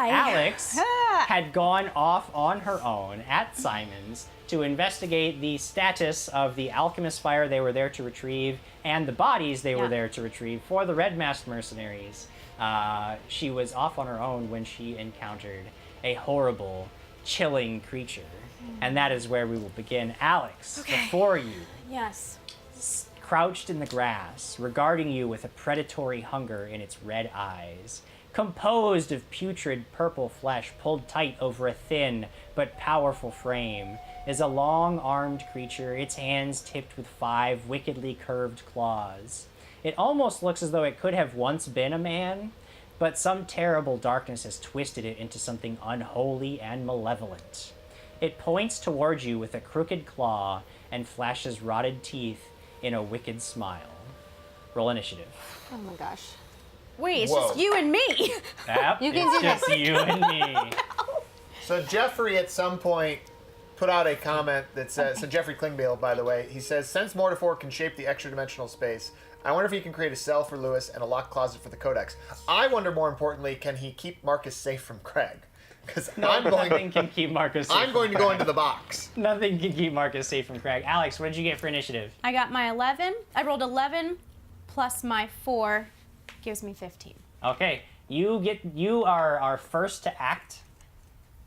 Alex had gone off on her own at Simon's to investigate the status of the alchemist fire they were there to retrieve and the bodies they were there to retrieve for the Red Masked Mercenaries. She was off on her own when she encountered a horrible, chilling creature. And that is where we will begin. Alex, before you, crouched in the grass, regarding you with a predatory hunger in its red eyes, composed of putrid purple flesh pulled tight over a thin but powerful frame, is a long-armed creature, its hands tipped with 5 wickedly curved claws. It almost looks as though it could have once been a man, but some terrible darkness has twisted it into something unholy and malevolent. It points towards you with a crooked claw and flashes rotted teeth in a wicked smile. Roll initiative. Oh my gosh. Wait, it's just you and me. Yep, You can it's do just this. you and me. So Jeffrey at some point put out a comment that says, so Jeffrey Klingbeil, by the way, he says, since Mortifor can shape the extra-dimensional space, I wonder if he can create a cell for Lewis and a locked closet for the Codex. I wonder, more importantly, can he keep Marcus safe from Craig? Because Nothing can keep Marcus safe I'm going to go into the box. Nothing can keep Marcus safe from Craig. Alex, what did you get for initiative? I got my 11. I rolled 11 plus my 4 gives me 15. Okay, you are first to act.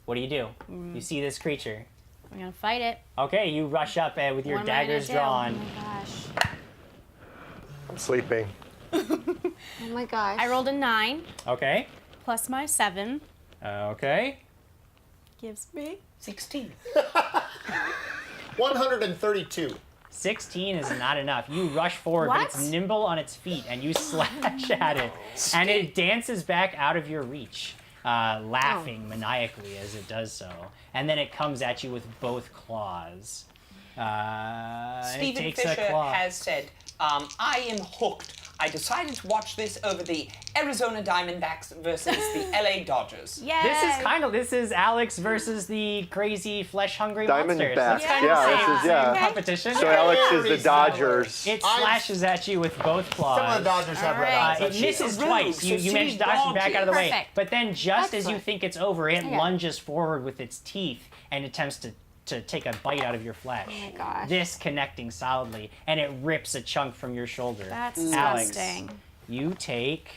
What do? You see this creature. I'm gonna fight it. Okay, you rush up with your What am I daggers gonna do? drawn. Oh my gosh. I'm sleeping. Oh my gosh. I rolled a 9 Okay. plus my 7 Okay. gives me 16. 132. 16 is not enough. You rush forward, but it's What? nimble on its feet, and you slash at it, and it dances back out of your reach, laughing maniacally as it does so. And then it comes at you with both claws. And it Stephen takes a Fisher claw. has said, I am hooked. I decided to watch this over the Arizona Diamondbacks versus the LA Dodgers. Yay! This is Alex versus the crazy flesh-hungry monsters. That's Diamondbacks. kind of Yeah, the this same, is, yeah. same competition. So Alex is the Dodgers. It slashes at you with both claws. Some of the Dodgers have red Alright. eyes. It misses rogue, twice. so You she's manage to dodge back out of the way. Perfect. But then just as you Excellent. think it's over, it lunges forward with its teeth and attempts to take a bite out of your flesh. Oh my gosh. This connecting solidly, and it rips a chunk from your shoulder. That's Alex, disgusting. you take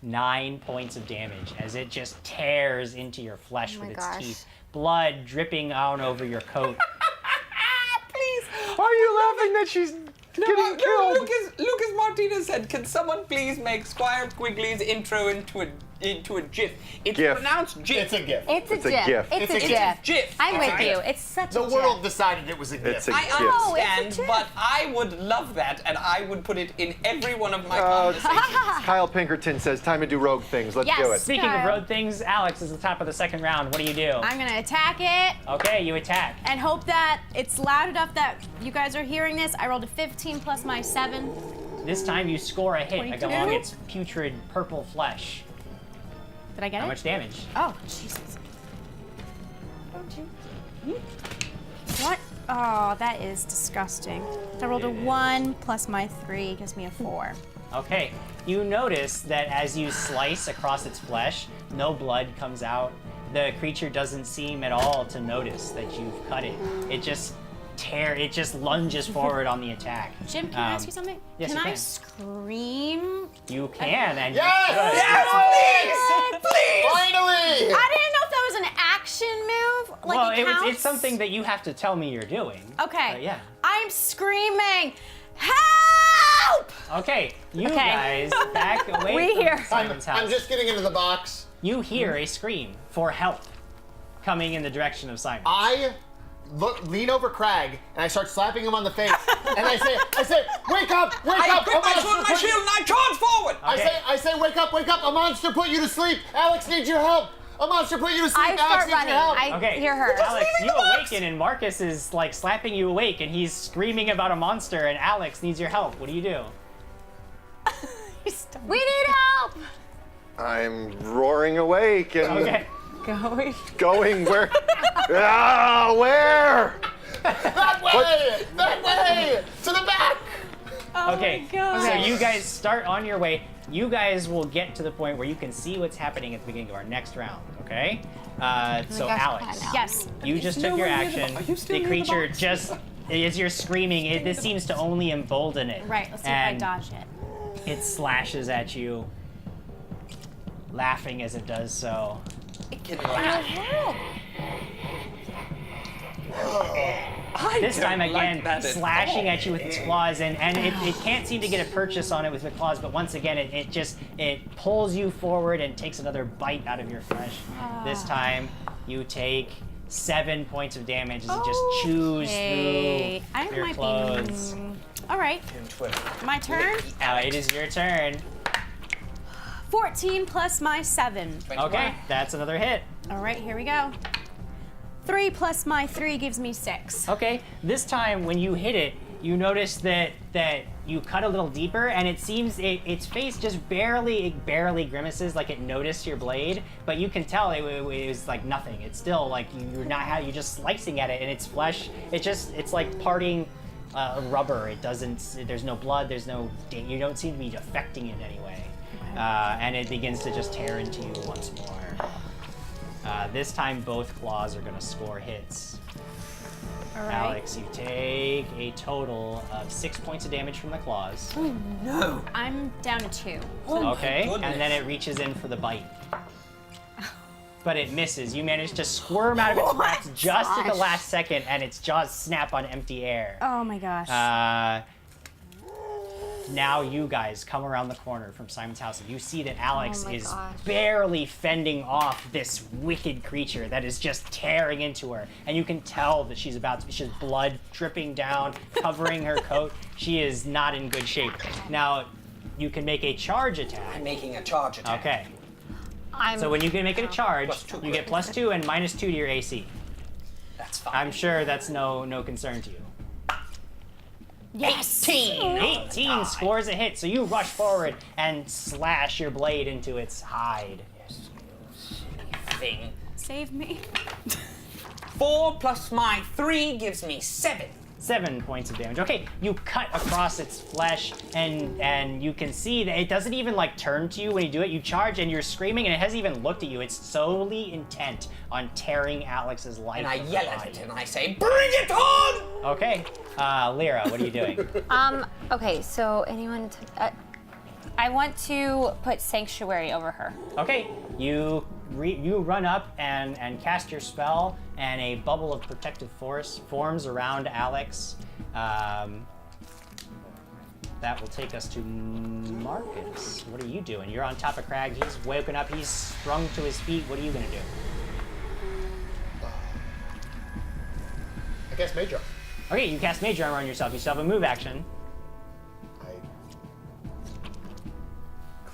9 points of damage as it just tears into your flesh Oh with my its gosh. teeth. Blood dripping out over your coat. Please. Why are you laughing that she's getting killed? Lucas Martinez said, can someone please make Squire Quigley's intro into a GIF? It's GIF. pronounced GIF. It's a gift. It's a It's a GIF. GIF. It's a It's a GIF. GIF. I'm with Okay. you. It's such The a world GIF. decided it was a gift. It's a I gift. Oh, it's a understand, GIF. but I would love that, and I would put it in every one of my Oh, conversations. Kyle Pinkerton says, time to do rogue things. Let's Yes. do it. Speaking of Kyle. road things, Alex is the top of the second round. What do you do? I'm gonna attack it Okay, you attack. and hope that it's loud enough that you guys are hearing this. I rolled a 15 plus my 7. This time you score a hit 22. along its putrid purple flesh. Did I get How it? much damage? Oh, Jesus. What? Oh, that is disgusting. I rolled a 1 plus my 3 gives me a 4. Okay, you notice that as you slice across its flesh, no blood comes out. The creature doesn't seem at all to notice that you've cut it. It just lunges forward on the attack. Jim, can I ask you something? yes, can you I can. scream? You can, and Yes! good. Yes, please! Finally! I didn't know if that was an action move. Like Well, it counts? it's something that you have to tell me you're doing. Okay. Yeah. I'm screaming, help! Okay, you Okay. guys back away We from hear. Simon's house. I'm just getting into the box. You hear a scream for help coming in the direction of Simon. I lean over Crag and I start slapping him on the face. And I say, wake up, wake I up! grip my sword and my shield and I charge forward! Okay. I say, wake up! A monster put you to sleep. Alex needs your help. A monster put you to sleep. I Alex start needs your running. help. I Okay, hear her. Alex, you awaken and Marcus is like slapping you awake and he's screaming about a monster and Alex needs your help. What do you do? We need help. I'm roaring awake and Okay. going where? Where? That way! To the back! Okay, so you guys start on your way. you guys will get to the point where you can see what's happening at the beginning of our next round, okay? So gosh, Alex, Alex. Yes. you just took your action. Are you still The near the creature box? just, as you're screaming, this seems to only embolden it. Right, let's see And if I dodge it. it slashes at you, laughing as it does so. It can laugh. This time again, like that at slashing all. at you with its claws, and it can't seem to get a purchase on it with the claws, but once again, it pulls you forward and takes another bite out of your flesh. This time, you take 7 points of damage as it just chews Okay. I through your might clothes. be. All right, my turn. It is your turn. 14 plus my 7. Okay, that's another hit. All right, here we go. 3 plus my 3 gives me 6. Okay, this time when you hit it, you notice that you cut a little deeper, and it seems its face just barely grimaces, like it noticed your blade, but you can tell it was like nothing. It's still like you're just slicing at it, and its flesh, it's like parting rubber. It doesn't. There's no blood. You don't seem to be affecting it in any way, and it begins to just tear into you once more. This time, both claws are going to score hits. All right. Alex, you take a total of 6 points of damage from the claws. No. I'm down to 2. Okay, goodness. and then it reaches in for the bite. But it misses. You manage to squirm out of its grasp just at the Gosh. last second, and its jaws snap on empty air. Oh my gosh. Now you guys come around the corner from Simon's house, and you see that Alex Oh my is gosh. barely fending off this wicked creature that is just tearing into her. And you can tell that she's blood dripping down, covering her coat. She is not in good shape. Now, you can make a charge attack. I'm making a charge attack. Okay. So when you can make it a charge, +2, you get +2 and -2 to your AC. That's fine. I'm sure that's no concern to you. Yes. 18 scores a hit, so you rush forward and slash your blade into its hide. Thing. Save me. 4 plus my 3 gives me 7. 7 points of damage. Okay, you cut across its flesh, and you can see that it doesn't even like turn to you when you do it. You charge and you're screaming, and it hasn't even looked at you. It's solely intent on tearing Alex's life. And I from yell her at body. it and I say, "Bring it on!" Okay, Lyra, what are you doing? Okay, so anyone... I want to put Sanctuary over her. Okay, you run up and cast your spell, and a bubble of protective force forms around Alex. That will take us to Marcus. What are you doing? You're on top of Crag. He's woken up. He's sprung to his feet. What are you gonna do? I guess Mage Armor. Okay, you cast Mage Armor on yourself. You still have a move action. I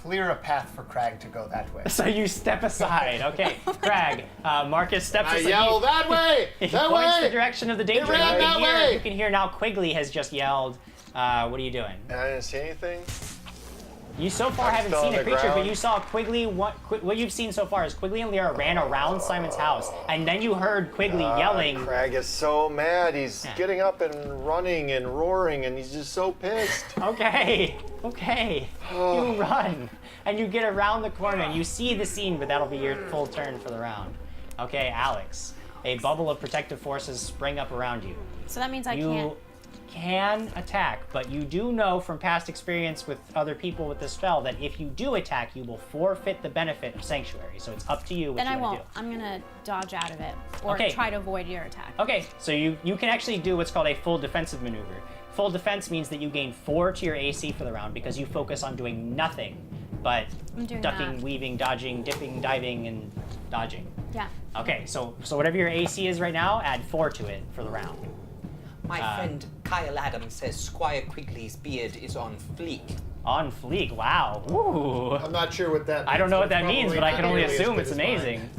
clear a path for Crag to go that way. So you step aside. Okay, Crag. Marcus steps I aside. yell that way! He That points way! the direction of the danger. ran You can that hear- way! You can hear now Quigley has just yelled. What are you doing? And I didn't see anything. You so far I'm haven't still seen on a the creature, but ground. you saw Quigley. What you've seen so far is Quigley and Lyra ran around Simon's house, and then you heard Quigley yelling. Crag is so mad. He's Yeah. getting up and running and roaring, and he's just so pissed. Okay, you run, and you get around the corner, and you see the scene, but that'll be your full turn for the round. Okay, Alex, a bubble of protective forces spring up around you. So that means I You can't. can attack, but you do know from past experience with other people with this spell that if you do attack, you will forfeit the benefit of Sanctuary. So it's up to you what Then you I want won't. to I'm gonna dodge out of it or Okay. try to avoid your attack. do. Okay, so you can actually do what's called a full defensive maneuver. Full defense means that you gain 4 to your AC for the round because you focus on doing nothing but I'm doing ducking, that. weaving, dodging, dipping, diving, and dodging. Yeah. Okay, so whatever your AC is right now, add 4 to it for the round. My friend Kyle Adams says Squire Quigley's beard is on fleek. On fleek, wow. Ooh. I'm not sure what that means. I don't know what that Probably means, but I not can only nearly as assume good it's as mine. amazing.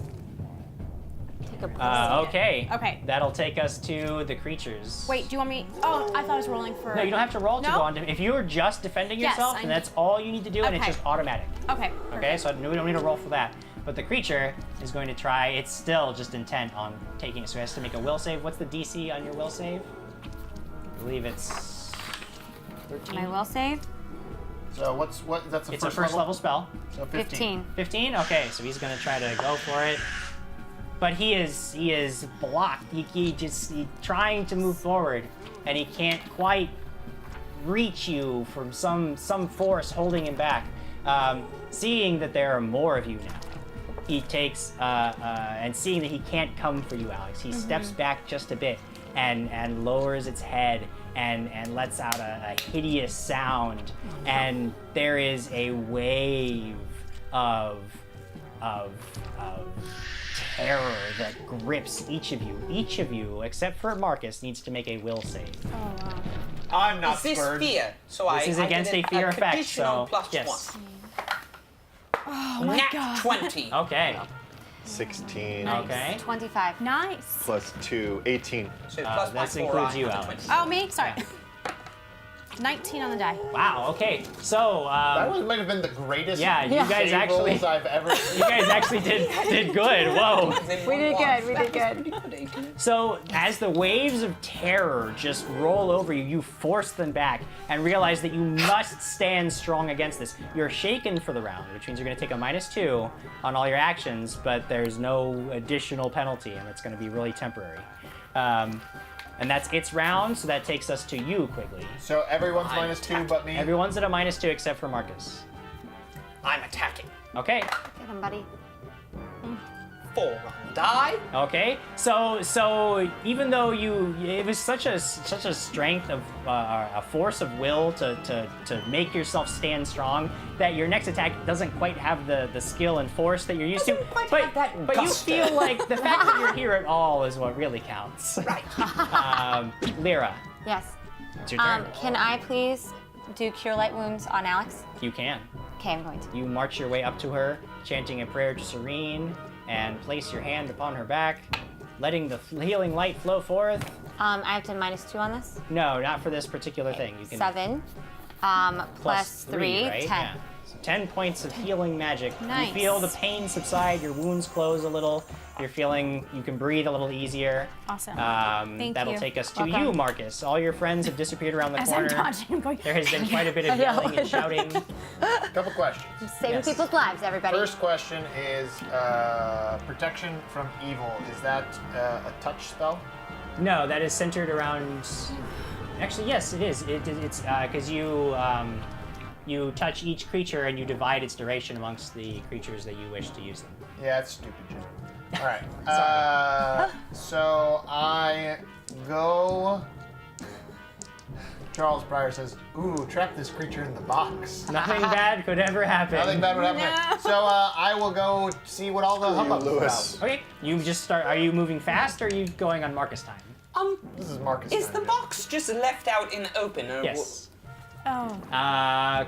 Take a breath. Okay. Okay. That'll take us to the creatures. Wait, do you want me? Oh, I thought I was rolling for. No, you don't have to roll to No? go on. If you're just defending Yes, yourself, I then know. that's all you need to do, and it's Okay. just automatic. Okay. Okay, perfect. so we don't need to roll for that. But the creature is going to try. It's still just intent on taking it, so it has to make a will save. What's the DC on your will save? I believe it's 13. My will save? So that's a It's a first level spell. So 15. 15? Okay, so he's gonna try to go for it. But he is blocked. He's trying to move forward, and he can't quite reach you from some force holding him back. Seeing that there are more of you now, he takes and seeing that he can't come for you, Alex, he steps back just a bit and lowers its head and lets out a hideous sound, and there is a wave of terror that grips each of you. Each of you, except for Marcus, needs to make a will save. Oh, wow. I'm not Is this spurred. fear? So This is against a fear effect, conditional so plus yes. 1. Oh, my Nat God. 20. Okay. 16 Okay. 25. Nice. plus 2, 18. So plus my this 4, includes I you, have a Alex. 20. Oh, me? Sorry. 19 on the die. Wow. Okay. So That might have been the greatest yeah, you guys save actually rolls I've ever you guys actually did good. Whoa. We did good, we did good. So as the waves of terror just roll over you, you force them back and realize that you must stand strong against this. You're shaken for the round, which means you're going to take a -2 on all your actions, but there's no additional penalty, and it's going to be really temporary. And that's its round, so that takes us to you quickly. So everyone's -2 but me. Everyone's at a -2 except for Marcus. I'm attacking. Okay. Get him, buddy. 4 on the die. Okay, so even though it was such a strength of a force of will to make yourself stand strong that your next attack doesn't quite have the skill and force that you're used to. Doesn't quite But have that but you gusto. feel like the fact that you're here at all is what really counts. Right. Lyra, Yes. it's your turn. Can I please do Cure Light Wounds on Alex? You can. Okay, I'm going to. You march your way up to her, chanting a prayer to Serene, and place your hand upon her back, letting the healing light flow forth. I have to -2 on this. No, not for this particular thing. You can 7. Plus 3, right? 10. Yeah. So 10 points of healing magic. Nice. You feel the pain subside, your wounds close a little, you're feeling you can breathe a little easier. Awesome. Thank That'll you. take us to Welcome. you, Marcus. All your friends have disappeared around the As corner. I'm dodging, I'm going. There has been quite a bit of yelling and shouting. Couple questions. Saving Yes. people's lives, everybody. First question is protection from evil. Is that a touch spell? No, that is centered around. Actually, yes, it is. It's because you touch each creature and you divide its duration amongst the creatures that you wish to use them. Yeah, that's stupid, Jim. All right. So I go. Charles Pryor says, "Ooh, trap this creature in the box." Nothing bad could ever happen. Nothing bad would happen. No. So I will go see what all the hubbub is Lewis. about. Okay, you just start. Are you moving fast or are you going on Marcus time? This is Marcus. Is time, the dude. box just left out in the open? Or Yes. Oh.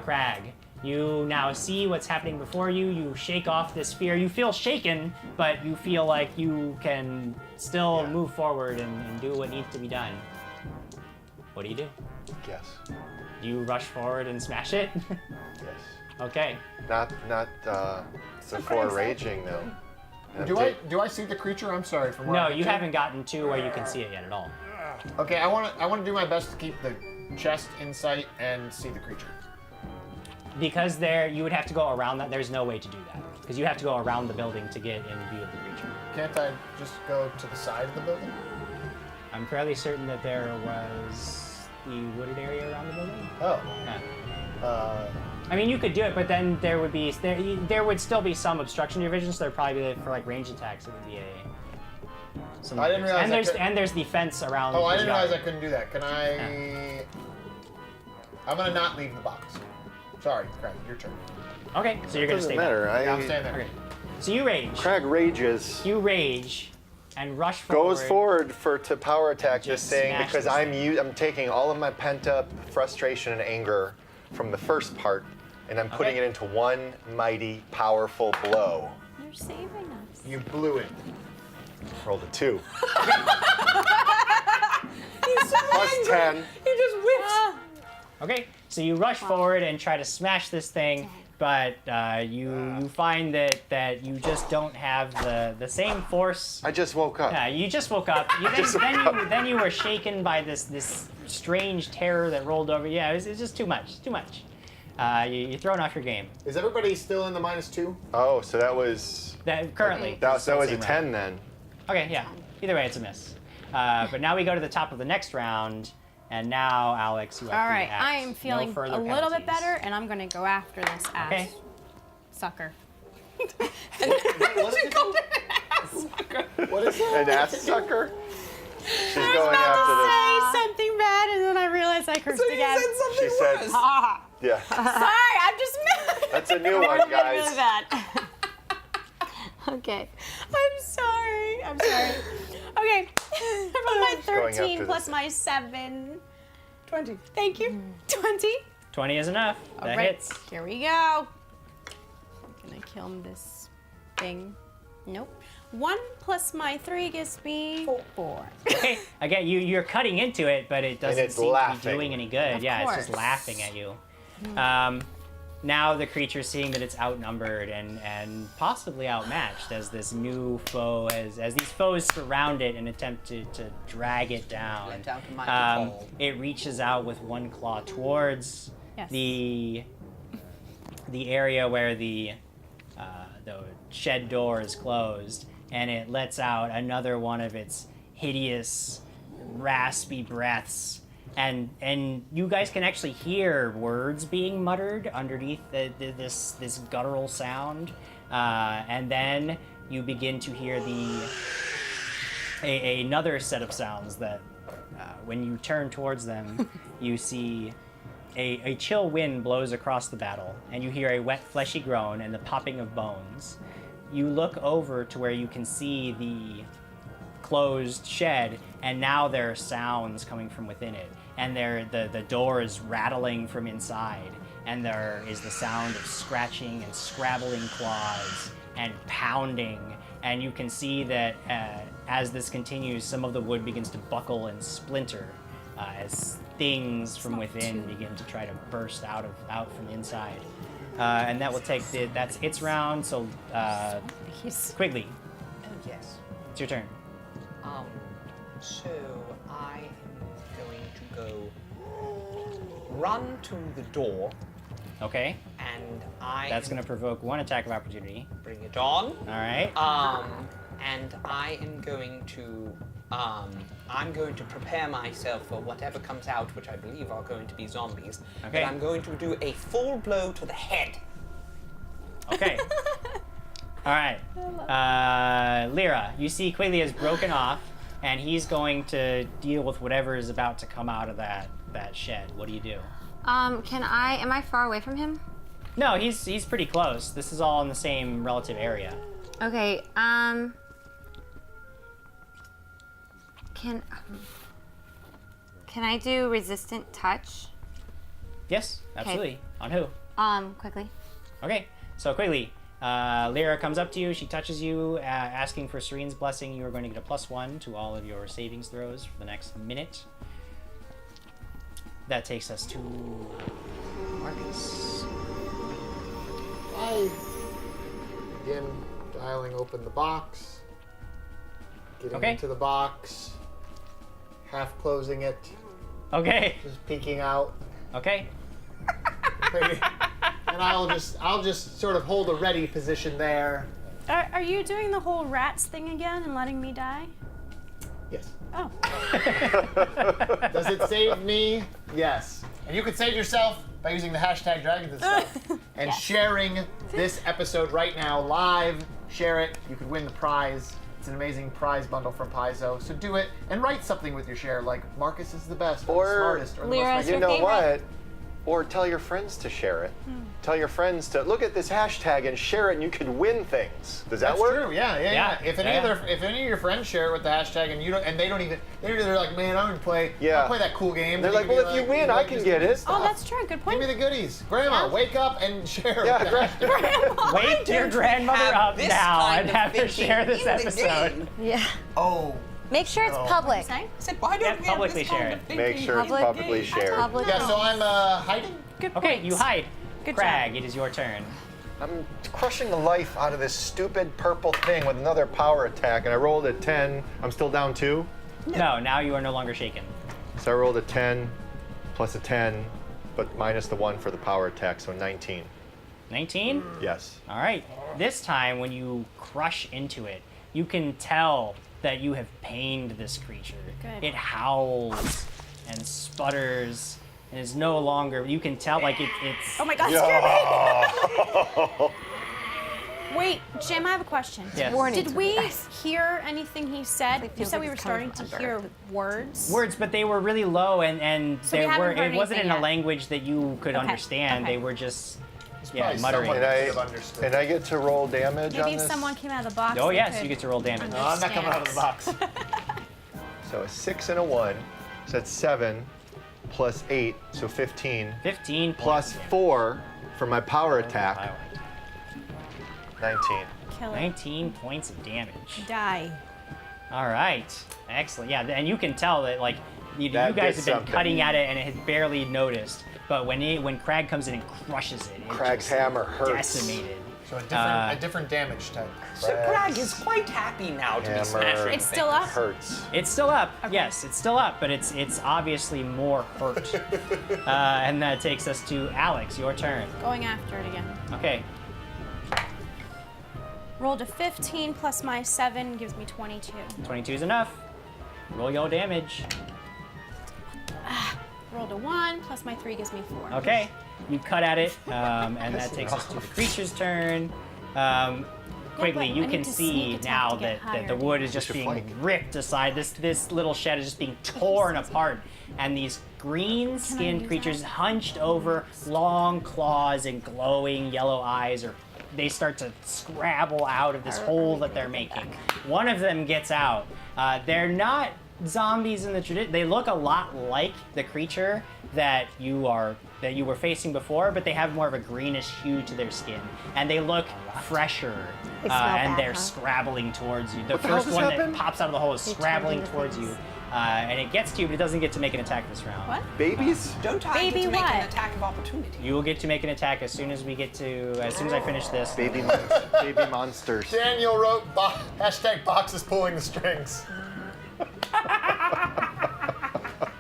Crag, you now see what's happening before you. You shake off this fear. You feel shaken, but you feel like you can still move forward and do what needs to be done. What do you do? Yes. Do you rush forward and smash it? Yes. Okay. Not before raging though. Do I see the creature? I'm sorry. From where No, I'm you at? haven't gotten to where you can see it yet at all. Okay, I want to do my best to keep the chest in sight and see the creature. Because you would have to go around that. There's no way to do that. Because you have to go around the building to get in view of the creature. Can't I just go to the side of the building? I'm fairly certain that there was the wooded area around the building. Oh. Yeah. I mean, you could do it, but then there would still be some obstruction to your vision, so there'd probably be for like range attacks. It would be some I didn't realize and I there's could- and there's the fence around. Oh, I the didn't realize I yard. couldn't do that. Can I? I'm gonna not leave the box. Sorry, Craig, your turn. Okay, so you're gonna Doesn't stay matter. back. Yeah, I'm staying there. Okay, so you rage. Crag rages. You rage, and rush forward. Goes forward to power attack, just saying smash because this I'm taking all of my pent up frustration and anger from the first part, and I'm putting Okay. it into one mighty, powerful blow. You're saving us. You blew it. Rolled a 2. He's so Plus angry. 10. He just whips. Okay, so you rush forward and try to smash this thing, but you find that you just don't have the same force. I just woke up. Yeah, you just woke up. Then you were shaken by this strange terror that rolled over. Yeah, it was just too much. You're throwing off your game. Is everybody still in the -2? Oh, so that was Currently. that was a Same 10 round. then. Okay, yeah. Either way, it's a miss. But now we go to the top of the next round, and now, Alex, you have All free right, act. I am feeling No further a little bit penalties. better, and I'm gonna go after this ass Okay. sucker. What is that? An ass sucker? She's I was going about after to this. say something bad, and then I realized I cursed So you again. said something She said- worse. Yeah. Sorry, I'm just That's a new one, guys. really bad. Okay, I'm sorry. Okay, from my Going 13 after plus this. my 7. 20. Thank you. 20. 20 is enough. All That right, hits. here we go. I'm gonna kill this thing. Nope. 1 plus my 3 gives me 4. Okay, again, you're cutting into it, but it doesn't it's seem to laughing. be doing any good. Of Yeah, it's just course. laughing at you. Now the creature's seeing that it's outnumbered and possibly outmatched as this new foe as these foes surround it and attempt to drag it down. Let out a mighty call. It reaches out with one claw towards Yes. the area where the shed door is closed, and it lets out another one of its hideous, raspy breaths. And you guys can actually hear words being muttered underneath this guttural sound, and then you begin to hear another set of sounds that, when you turn towards them, you see a chill wind blows across the battle, and you hear a wet, fleshy groan and the popping of bones. You look over to where you can see the closed shed, and now there are sounds coming from within it, and the door is rattling from inside, and there is the sound of scratching and scrabbling claws and pounding, and you can see that as this continues, some of the wood begins to buckle and splinter as things from within begin to try to burst out from the inside. And that will take that's its round. So Quigley, Yes. it's your turn. So I am going to go run to the door, Okay, and that's going to provoke one attack of opportunity. bring it on. All right. And I am going to prepare myself for whatever comes out, which I believe are going to be zombies. Okay. And I'm going to do a full blow to the head. Okay. All right. Lyra, you see Quigley has broken off, and he's going to deal with whatever is about to come out of that shed. What do you do? Am I far away from him? No, he's pretty close. This is all in the same relative area. Okay, can I do resistant touch? Yes, absolutely. On who? Quickly. Okay, so Quigley, Lyra comes up to you. She touches you, asking for Serene's blessing. You are going to get a +1 to all of your savings throws for the next minute. That takes us to Marcus. I begin dialing open the box, getting Okay. into the box, half closing it, Okay. just peeking out, Okay. and I'll just sort of hold a ready position there. Are you doing the whole rats thing again and letting me die? Yes. Oh. Does it save me? Yes. And you can save yourself by using the hashtag Dragons and Stuff and Yes. sharing this episode right now live. Share it. You could win the prize. It's an amazing prize bundle from Paizo. So do it and write something with your share, like Marcus is the best, or the Or- smartest, or the Lyra most is You your know favorite? what? Or tell your friends to share it. Tell your friends to look at this hashtag and share it, and you could win things. Does that That's work? true. Yeah. Yeah, If any of your friends share it with the hashtag, and you don't, and they're like, man, I'm gonna play. Yeah. I'll play that cool game. They're And like, you well, can if be you win, I can just get give me it. stuff. Oh, that's true. Good Give point. me the goodies, Grandma. Wake up and share. Yeah, with the hashtag. Wake your grandmother have up this now kind and of have her thinking share this in the episode. game. Yeah. Oh. Make sure it's No. public. Say? I said, why don't Yeah, we have publicly this kind share of it. thinking Make sure it's in the publicly game? shared. Public. Yeah. So I'm hiding. Good Okay, points. you hide. Good Crag, job. it is your turn. I'm crushing the life out of this stupid purple thing with another power attack, and I rolled a 10. I'm still down 2. No, now you are no longer shaken. So I rolled a 10 plus a 10 but minus the 1 for the power attack, so 19. 19? Yes. All right. This time, when you crush into it, you can tell that you have pained this creature. Good. It howls and sputters and is no longer. You can tell, like it's. Oh my God, scare me! Wait, Jim, I have a question. Yes. Did we hear anything he said? You said we were starting to hear words. Words, but they were really low, and So we they haven't were. heard It wasn't in anything a yet. language that you could Okay, understand. okay. They were just, Probably muttering. someone And I, could have understood. and I get to roll damage on Maybe if this? someone came out of the box. Oh they yes, could you get to roll damage. No, I'm not coming out of the box. So a 6 and a 1, so that's 7 plus 8, so 15. 15 Plus points of 4 for my power damage. attack, 19. Kill it. 19 points of damage. Die. All right, excellent. Yeah, and you can tell that like you That guys did have been something. cutting at it and it had barely noticed. But when Crag comes in and crushes it, Crag's just hammer hurts. decimated. So Uh, a different damage type. So Crag is quite happy now to be Hammer. smashing It's still up? Hurts. It's still up. Yes, it's still up, but it's obviously more hurt. And that takes us to Alex. Your turn. Going after it again. Okay. Rolled a 15 plus my 7 gives me 22. 22 is enough. Roll your damage. Rolled a 1 plus my 3 gives me 4. Okay. You cut at it, and that takes us to the creature's turn. Quigley, but you I can need to see sneak attack now to get that the higher. wood is just Your being flank. ripped aside. This little shed is just being torn apart, and these green-skinned use creatures that? hunched over, long claws and glowing yellow eyes, they start to scrabble out of this hole that they're making. One of them gets out. They're not zombies in the tradition. They look a lot like the creature that you were facing before, but they have more of a greenish hue to their skin, and they look fresher. They smell and bad, they're huh? scrabbling towards you. The the hell first just one happened? that pops out of the hole is They turned scrabbling into towards things. you, and it gets to you, but it doesn't get to make an attack this round. What? Babies? Don't I Baby get to make what? an attack of opportunity? You will get to make an attack as soon as I finish this. Baby monsters. Daniel wrote hashtag box is pulling the strings.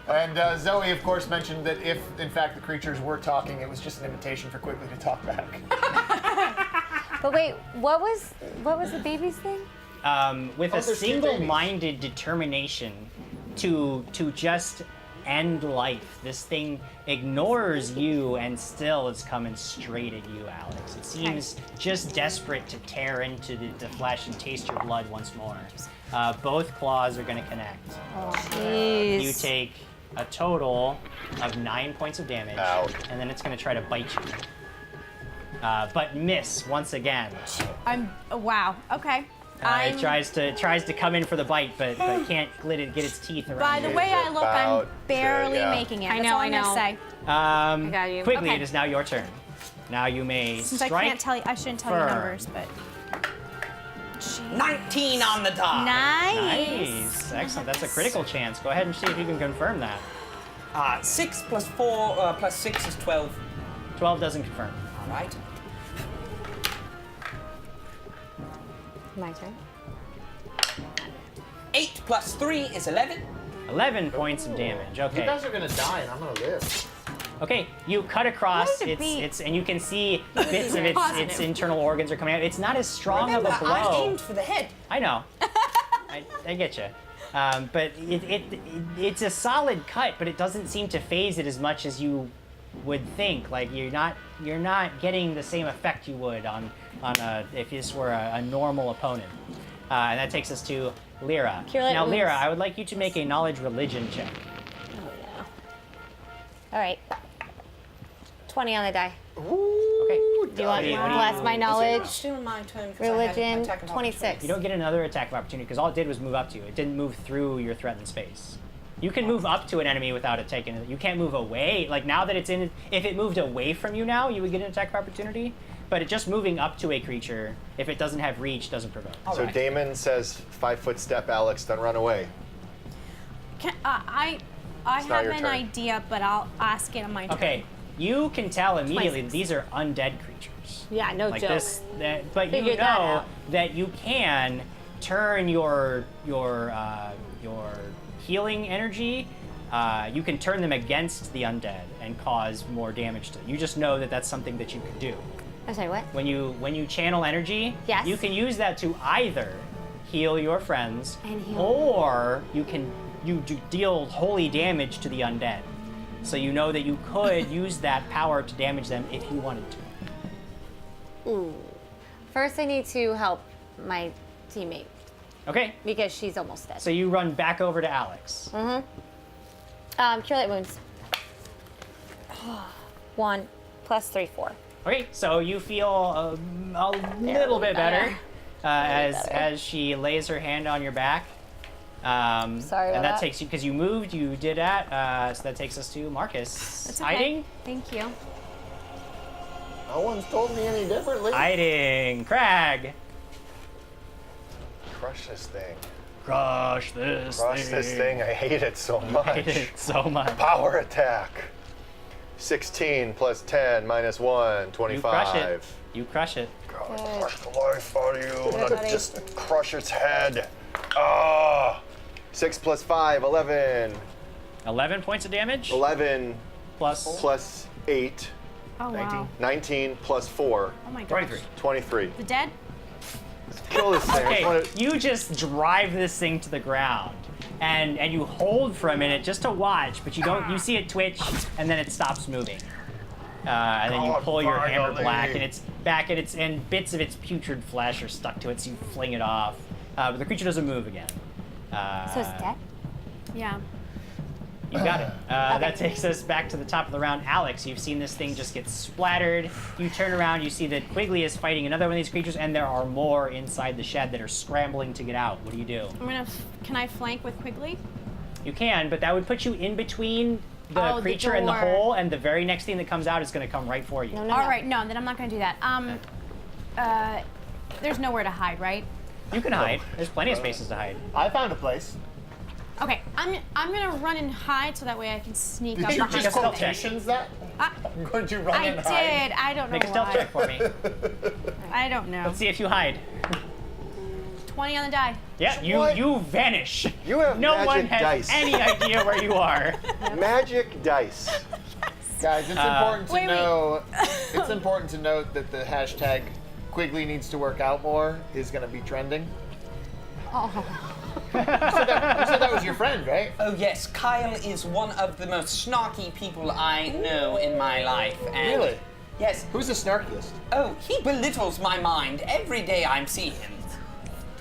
And Zoe, of course, mentioned that if, in fact, the creatures were talking, it was just an invitation for Quigley to talk back. But wait, what was the baby's thing? With Oh, a there's two single-minded determination to just end life, this thing ignores you and still is coming straight at you, Alex. It seems just desperate to tear into the flesh and taste your blood once more. Both claws are going to connect. Jeez. You take a total of 9 points of damage, Ouch. and then it's going to try to bite you. But miss once again. Wow. Okay. It tries to come in for the bite, but can't get its teeth around. By the you. way I look, I'm About to- barely yeah. making it. I That's know, all I I'm know. gonna say. got you. Quigley, Okay. it is now your turn. Now you may Since I strike. can't tell you, I shouldn't tell you firm. numbers, but. 19 on the die. Nice, excellent. That's a critical chance. Go ahead and see if you can confirm that. 6 plus 4 plus 6 is 12. 12 doesn't confirm. All right. My turn. 8 plus 3 is 11. 11 points of damage. You Okay. guys are gonna die, and I'm gonna live. Okay, you cut across What would it be? its, and you can see bits of its Positive. internal organs are coming out. It's not as strong of Remember, a I blow. aimed for the head. I know. I get you. But it's a solid cut, but it doesn't seem to phase it as much as you would think. Like you're not getting the same effect you would on if this were a normal opponent. And that takes us to Lyra. Cure light Now, Lyra, wounds. I would like you to make a knowledge religion check. Oh yeah. All right. 20 on the die. Okay. Do you want What do you- bless my knowledge? Still my turn. 'cause I had an Religion, attack of 26. You don't get another attack of opportunity because all it did was move up to you. It didn't move through your threatened space. You can move up to an enemy without it taking it. You can't move away. Like now that it's in, if it moved away from you now, you would get an attack of opportunity. But it just moving up to a creature, if it doesn't have reach, doesn't provoke. So right. Damon says 5 foot step, Alex, don't run away. I not have your an turn. idea, but I'll ask it on my turn. Okay, you can tell immediately six. these are undead creatures. Yeah, no Like joke. this, but you Figured that know out. that you can turn your healing energy you can turn them against the undead and cause more damage to them. You just know that that's something that you can do. I'm sorry, what? When you channel energy, Yes. you can use that to either heal your friends, And heal. or you do deal holy damage to the undead. So you know that you could use that power to damage them if you wanted to. Ooh. First, I need to help my teammate Okay, because she's almost dead. so you run back over to Alex. Cure light wounds. 1 + 3, 4. Okay, so you feel a little bit better, as she lays her hand on your back. Sorry about and that that. takes you, because you moved, you did that, so that takes us to Marcus. That's okay. Hiding? Thank you. No one's told me any differently. Hiding. Crag. Crush this thing. Crush this Crush this thing. I hate it so much. I hate it so much. Power attack. 16 + 10 - 1, 25. You crush it. You crush it. God, crush the life out of you. Good, buddy. Just crush its head. Ah. 6 + 5, 11. 11 points of damage. 11 Plus plus 8, Oh, wow. 19 + 4, Oh, my gosh. 23. 23. The dead? Kill this thing. I Okay, just wanna- you just drive this thing to the ground, and you hold for a minute just to watch, but you don't. You see it twitch, and then it stops moving, and then you God, pull your hammer finally. black, and it's back, and bits of its putrid flesh are stuck to it, so you fling it off. But the creature doesn't move again. So it's dead? Yeah. You got it. That takes us back to the top of the round. Alex, you've seen this thing just get splattered. You turn around, you see that Quigley is fighting another one of these creatures, and there are more inside the shed that are scrambling to get out. What do you do? Can I flank with Quigley? You can, but that would put you in between the Oh, the creature and the door. hole, and the very next thing that comes out is going to come right for you. No, no, All no. right, no, then I'm not going to do that. There's nowhere to hide, right? You can hide. There's plenty of spaces to hide. I found a place. Okay, I'm gonna run and hide so that way I can sneak Did up you behind make a just stealth something. check. quotations that? I, Could you run I and hide? did. I don't know Make a stealth why. check for me. I don't know. Let's see if you hide. 20 on the die. Yeah, What? you vanish. You have No magic one has dice. any idea where you are. Magic dice. Guys, it's important to Wait. know. It's important to note that the hashtag Quigley needs to work out more is going to be trending. You said that was your friend, right? Oh yes, Kyle is one of the most snarky people I know in my life. And Really? Yes. Who's the snarkiest? Oh, he belittles my mind every day I see him.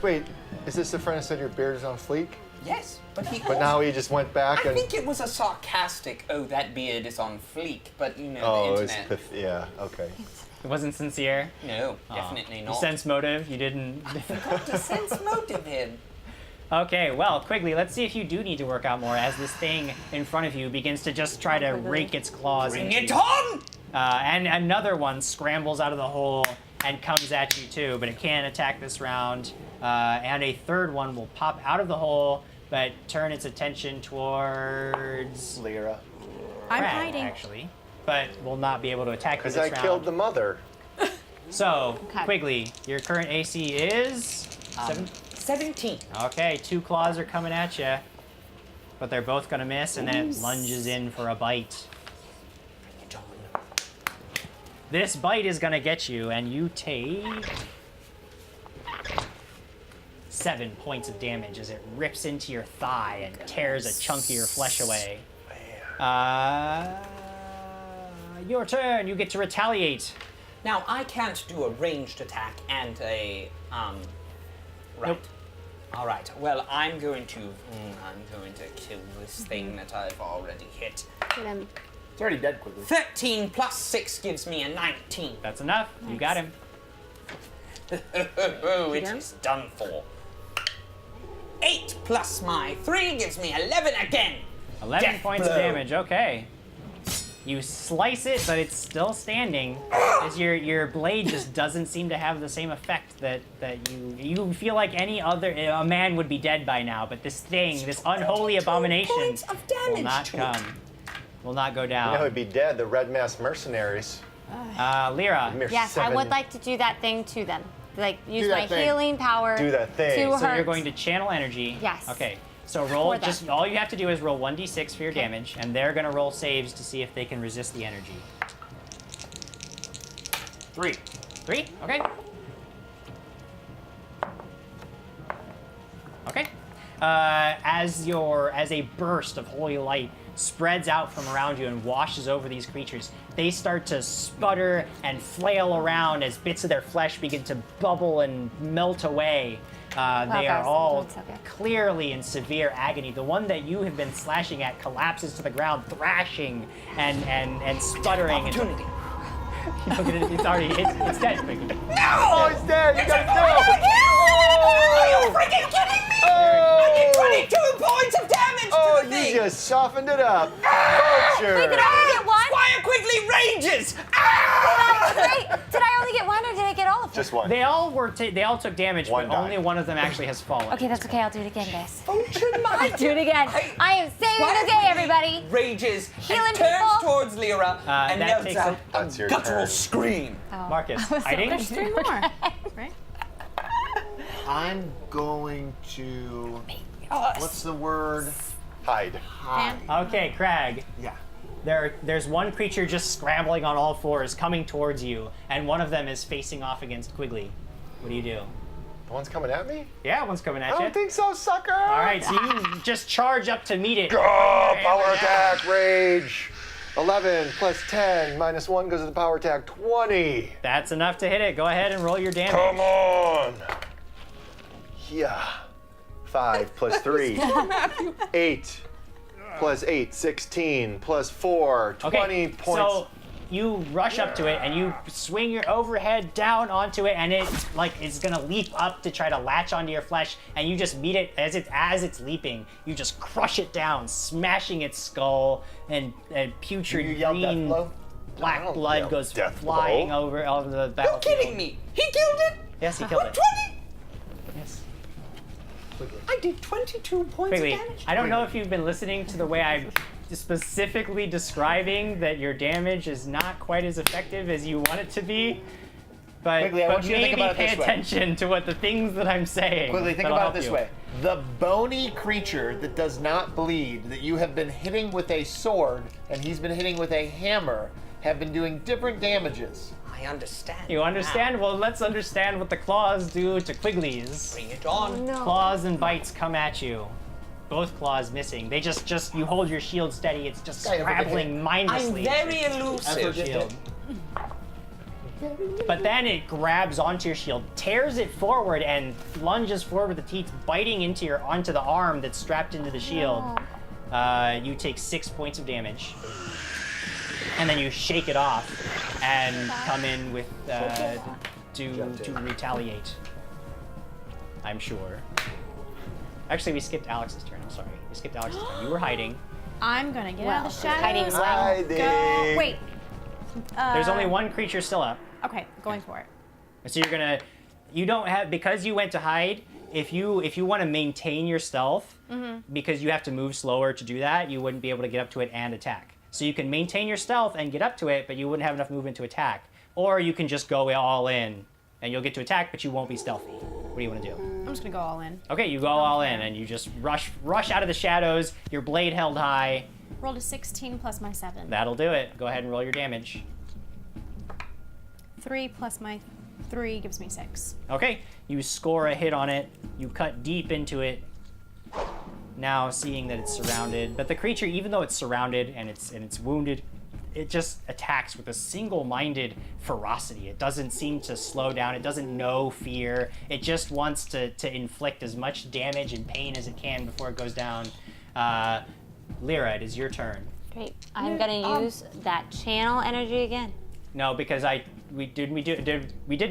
Wait, is this the friend that said your beard is on fleek? Yes, but he. But now he just went back I and. think it was a sarcastic. Oh, that beard is on fleek. But you know Oh, the it's internet. yeah, okay. It wasn't sincere. No, definitely You not. sense motive. You didn't. to sense motive in. Okay, well, Quigley, let's see if you do need to work out more as this thing in front of you begins to just try to rake its claws Bring into it you. on! And another one scrambles out of the hole and comes at you too, but it can't attack this round. And a third one will pop out of the hole, but turn its attention towards Lyra. I'm Brad, hiding. actually, but will not be able to attack you Because this I round. killed the mother. So, Okay. Quigley, your current AC is 17. Okay, 2 claws are coming at you, but they're both gonna miss, and then it lunges in for a bite. Bring it on. This bite is gonna get you, and you take 7 points of damage as it rips into your thigh and tears a chunk of your flesh away. Your turn. You get to retaliate. Now I can't do a ranged attack and a right. Nope. All right. Well, I'm going to kill this thing that I've already hit. Get him. It's already dead, Quigley. 13 plus 6 gives me a 19. That's enough. You got him. Oh, it is done for. 8 plus my 3 gives me 11 again. 11 Death points blow. of damage. Okay. You slice it, but it's still standing. As your blade just doesn't seem to have the same effect that you feel like any other a man would be dead by now, but this thing, this unholy 22 abomination, points of damage will not to come. it. Will not go You know down. who'd be dead? The Red Masked Mercenaries. Lyra. Mere Yes, I 7. would like to do that thing to them. Like, use that my thing. healing power Do that thing. to So So hurt. you're going to channel energy. Yes. Okay. So roll, For them. just all you have to do is roll 1d6 for your damage, and they're gonna roll saves to see if they can resist the energy. 3. 3? Okay. Okay. As a burst of holy light spreads out from around you and washes over these creatures, they start to sputter and flail around as bits of their flesh begin to bubble and melt away. They are guys, all it's okay. clearly in severe agony. The one that you have been slashing at collapses to the ground, thrashing and sputtering. Opportunity. Look at it, it's already, it's dead, Quigley. Oh, he's dead. You gotta kill him. Are you freaking kidding me? I did 22 points of damage Oh, to the you thing. just softened it up. Wait, did I Vulture. only get one? Squire Quigley rages. Did I only get one or did I get all of them? Just one. They all took damage, One but only died. one of them actually has fallen. Okay, that's okay. I'll do it again, guys. Vulture, my Do it again. I am saving Squire the day, Quigley everybody. Rages Healing and turns people. towards Lyra and that yells takes out That's a your guttural turn. scream. Marcus, hiding? There's 3 more, right? I'm going to. What's the word? Hide. Hide. Okay, Crag. Yeah. There's one creature just scrambling on all fours, coming towards you, and one of them is facing off against Quigley. What do you do? The one's coming at me? Yeah, one's coming I at you. don't think so, sucker. All right, so you just charge up to meet it. Oh, power attack, rage. 11 plus 10 minus 1 goes to the power attack. 20. That's enough to hit it. Go ahead and roll your damage. Come on. Yeah. 5 plus 3. 8 plus 8, 16 plus 4, 20 Okay, points. so you rush up to it and you swing your overhead down onto it, and it is gonna leap up to try to latch onto your flesh, and you just meet it as it's leaping. You just crush it down, smashing its skull, and putrid You yell death green blow? I black don't blood yell goes death flying blow. over the You're battlefield. kidding me. He killed it. Yes, he killed it. 20. Yes. I did 22 points Quigley, of damage. I don't know if you've been listening to the way I'm specifically describing that your damage is not quite as effective as you want it to be, but, Quigley, I but want you to think maybe about it pay this way. attention to what the things that I'm saying. Quigley, think that'll about help it this you. way. The bony creature that does not bleed, that you have been hitting with a sword, and he's been hitting with a hammer, have been doing different damages. I understand. You understand? now. Well, let's understand what the claws do to Quigley's. Bring it on. Claws and bites come at you. Both claws missing. They just you hold your shield steady. It's just Guy ever get scrabbling hit? mindlessly. I'm very Your elusive. shield. But then it grabs onto your shield, tears it forward, and lunges forward with the teeth, biting onto the arm that's strapped into the shield. You take 6 points of damage, and then you shake it off and come in with to retaliate. I'm sure. Actually, we skipped Alex's turn. I'm sorry. We skipped Alex's turn. You were hiding. I'm gonna get out of the hiding shadows. well. Hiding. Go. Wait. There's only one creature still up. Okay, going for it. So you're gonna, you don't have, because you went to hide, if you want to maintain your stealth, because you have to move slower to do that, you wouldn't be able to get up to it and attack. So you can maintain your stealth and get up to it, but you wouldn't have enough movement to attack. Or you can just go all in, and you'll get to attack, but you won't be stealthy. What do you want to do? I'm just gonna go all in. Okay, you go all in, and you just rush out of the shadows, your blade held high. Rolled a 16 plus my 7. That'll do it. Go ahead and roll your damage. 3 plus my 3 gives me 6. Okay, you score a hit on it. You cut deep into it. Now seeing that it's surrounded, but the creature, even though it's surrounded and it's wounded, it just attacks with a single-minded ferocity. It doesn't seem to slow down. It doesn't know fear. It just wants to inflict as much damage and pain as it can before it goes down. Lyra, it is your turn. Great. I'm gonna use that channel energy again. No, because we didn't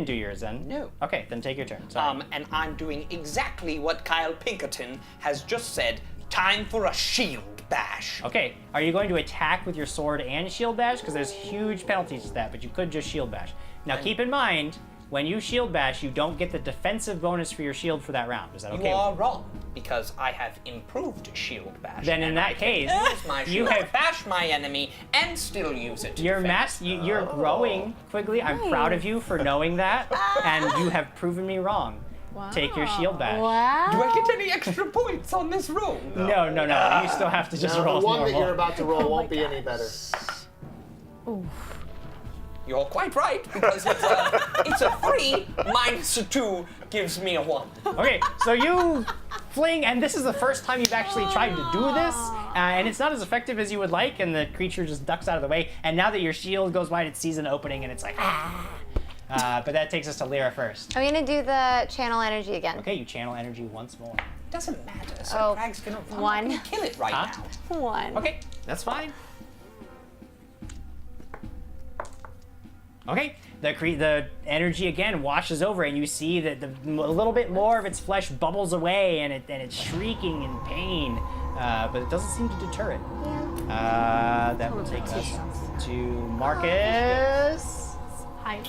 do yours then. No. Okay, then take your turn. Sorry. And I'm doing exactly what Kyle Pinkerton has just said. Time for a shield bash. Okay, are you going to attack with your sword and shield bash? Because there's huge penalties to that, but you could just shield bash. Now keep in mind, when you shield bash, you don't get the defensive bonus for your shield for that round. Is that okay? You are wrong, because I have improved shield bash. Then in and that I can case, use my you shield have- bash my enemy and still use it. to defend. You're growing, Quigley. I'm proud of you for knowing that, and you have proven me wrong. take your shield bash. Wow. Do I get any extra points on this roll? No. You still have to just Now, roll the one normal. that you're about to roll won't be any better. You're quite right, because it's a 3 minus a 2 gives me a 1. Okay, so you fling, and this is the first time you've actually tried to do this, and it's not as effective as you would like, and the creature just ducks out of the way. And now that your shield goes wide, it sees an opening, and it's like, but that takes us to Lyra first. I'm gonna do the channel energy again. Okay, you channel energy once more. Doesn't matter. So Oh, Crag's gonna one. kill it right Huh? now. 1. Okay, that's fine. Okay, the energy again washes over, and you see that a little bit more of its flesh bubbles away, and it's shrieking in pain, but it doesn't seem to deter it. That will take us to Marcus. Hi.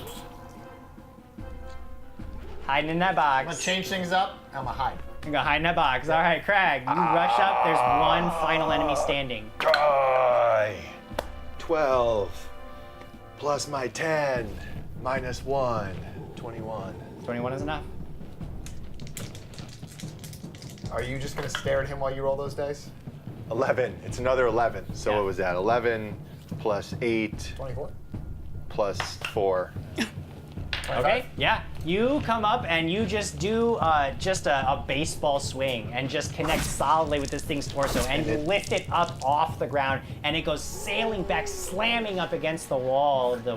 Hiding in that I'm box. gonna change things up. I'm gonna hide. You're gonna hide in that box. All right, Crag, you rush up. There's one final enemy standing. Die. 12 plus my 10 minus 1. 21. 21 is enough. Are you just gonna stare at him while you roll those dice? 11. It's another 11. So Yeah. what was that? 11 plus 8 24. plus 4. Okay, yeah. You come up and you just do just a baseball swing and just connect solidly with this thing's torso, and you lift it up off the ground, and it goes sailing back, slamming up against the wall of the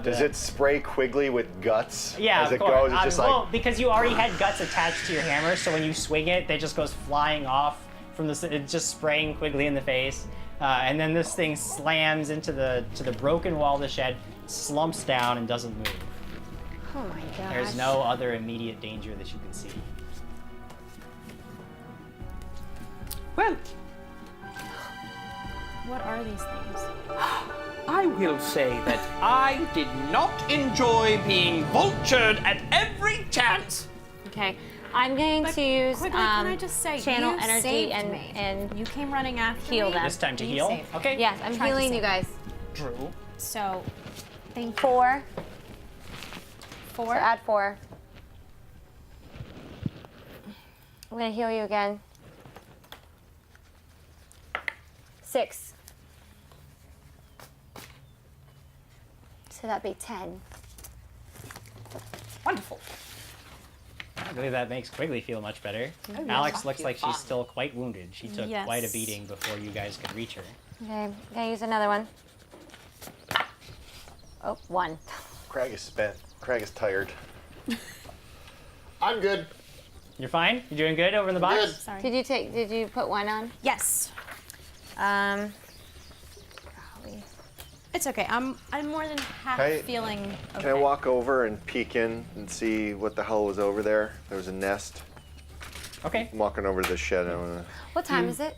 Does it spray Quigley with guts Yeah, as of it course. goes? It's just Well, like, because you already had guts attached to your hammer, so when you swing it, they just goes flying off from the. It's just spraying Quigley in the face, and then this thing slams into the broken wall of the shed, slumps down, and doesn't move. Oh my gosh. There's no other immediate danger that you can see. Well, What are these things? I will say that I did not enjoy being vultured at every chance. Okay. I'm going to use Quickly, can I just say, channel you energy saved and me. and You came running after heal me. them. This time to You heal? saved me. Okay. yes, I'm Tried to healing you save. guys. Drew. So, thank you. 4. So 4. add 4. I'm gonna heal you again. 6. So that'd be 10. Wonderful. I believe that makes Quigley feel much better. Oh, Alex I looks feel like fine. she's still quite wounded. She took Yes. quite a beating before you guys could reach her. Okay, I'm gonna use another one. Oh, 1. Crag is spent. Crag is tired. I'm good. You're fine? You're doing good over in the box? Good. Sorry. Did you put 1 on? Yes. Golly. It's okay. I'm more than half Can I- feeling okay. Can I walk over and peek in and see what the hell was over there? There was a nest. Okay. I'm walking over to the shed. I wanna... What time is it?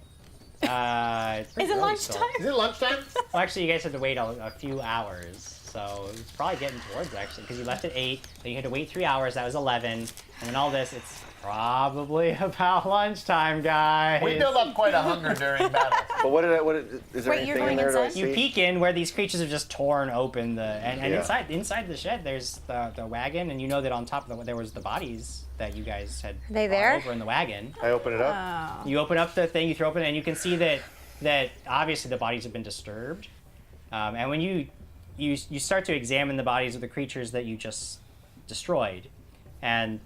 It's pretty Is it early still. lunchtime? Is it lunchtime? Well, actually, you guys had to wait a few hours, so it's probably getting towards actually, because you left at 8, then you had to wait 3 hours. That was 11, and then all this. It's probably about lunchtime, guys. We build up quite a hunger during battle. But is there Wait, you're anything in going there? Do I inside? You see? peek in where these creatures have just torn open the and Yeah. inside the shed there's the wagon, and you know that on top of there was the bodies that you guys had They brought there? over in the wagon. I open it up. Oh. You open up the thing, you throw open, and you can see that obviously the bodies have been disturbed. And when you start to examine the bodies of the creatures that you just destroyed, and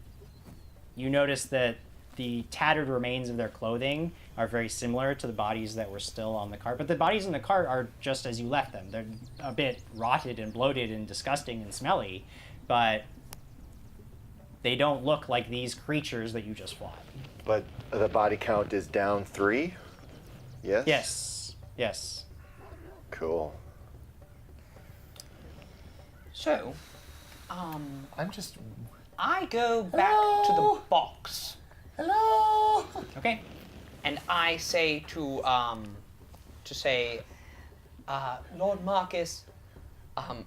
you notice that the tattered remains of their clothing are very similar to the bodies that were still on the cart. But the bodies in the cart are just as you left them. They're a bit rotted and bloated and disgusting and smelly, but they don't look like these creatures that you just fought. But the body count is down 3? Yes? Yes. Yes. Cool. So, I'm just. I go back to the box. Hello. Okay. And I say to Lord Marcus,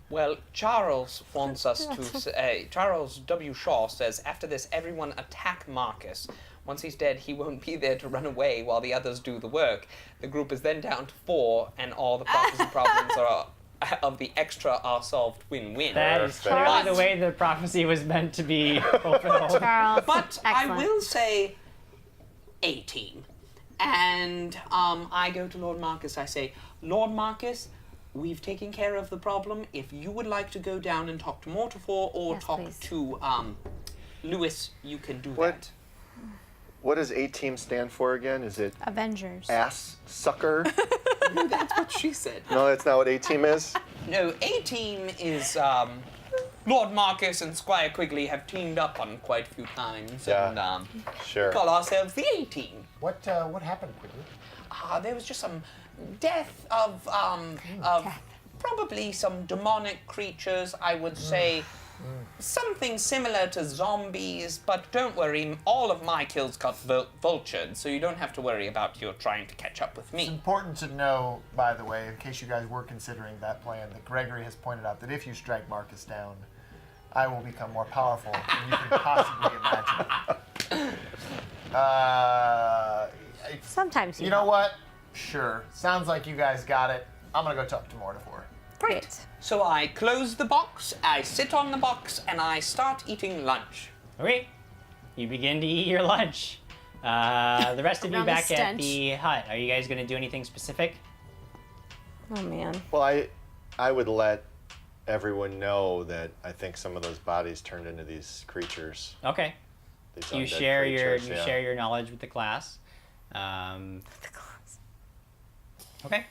well, Charles wants us to say, Charles W. Shaw says, after this, everyone attack Marcus. Once he's dead, he won't be there to run away while the others do the work. The group is then down to 4, and all the prophecy problems are of the extra are solved win-win. That is Perfect. clearly the way the prophecy was meant to be fulfilled. Charles. But I Excellent. will say 18. And I go to Lord Marcus. I say, Lord Marcus, we've taken care of the problem. If you would like to go down and talk to Mortifor or Yes, talk please. to Lewis, you can do What? that. What does A-Team stand for again? Is it Avengers. ass sucker? That's what she said. No, that's not what A-Team is. No, A-Team is Lord Marcus and Squire Quigley have teamed up on quite a few times. Yeah. And Sure. call ourselves the A-Team. What happened, quickly? There was just some death of probably some demonic creatures, I would say. Something similar to zombies, but don't worry, all of my kills got vultured, so you don't have to worry about you trying to catch up with It's me. important to know, by the way, in case you guys were considering that plan, that Gregory has pointed out that if you strike Marcus down, I will become more powerful than you can possibly imagine. Sometimes You know what? Sure. Sounds like you guys got it. I'm gonna go talk to Mortifor. Great. So I close the box, I sit on the box, and I start eating lunch. Okay. You begin to eat your lunch. The rest of you Around the back at stench. the hut. Are you guys going to do anything specific? Oh man. Well, I would let everyone know that I think some of those bodies turned into these creatures. Okay. These You undead share creatures, you yeah. share your knowledge with the class. Okay.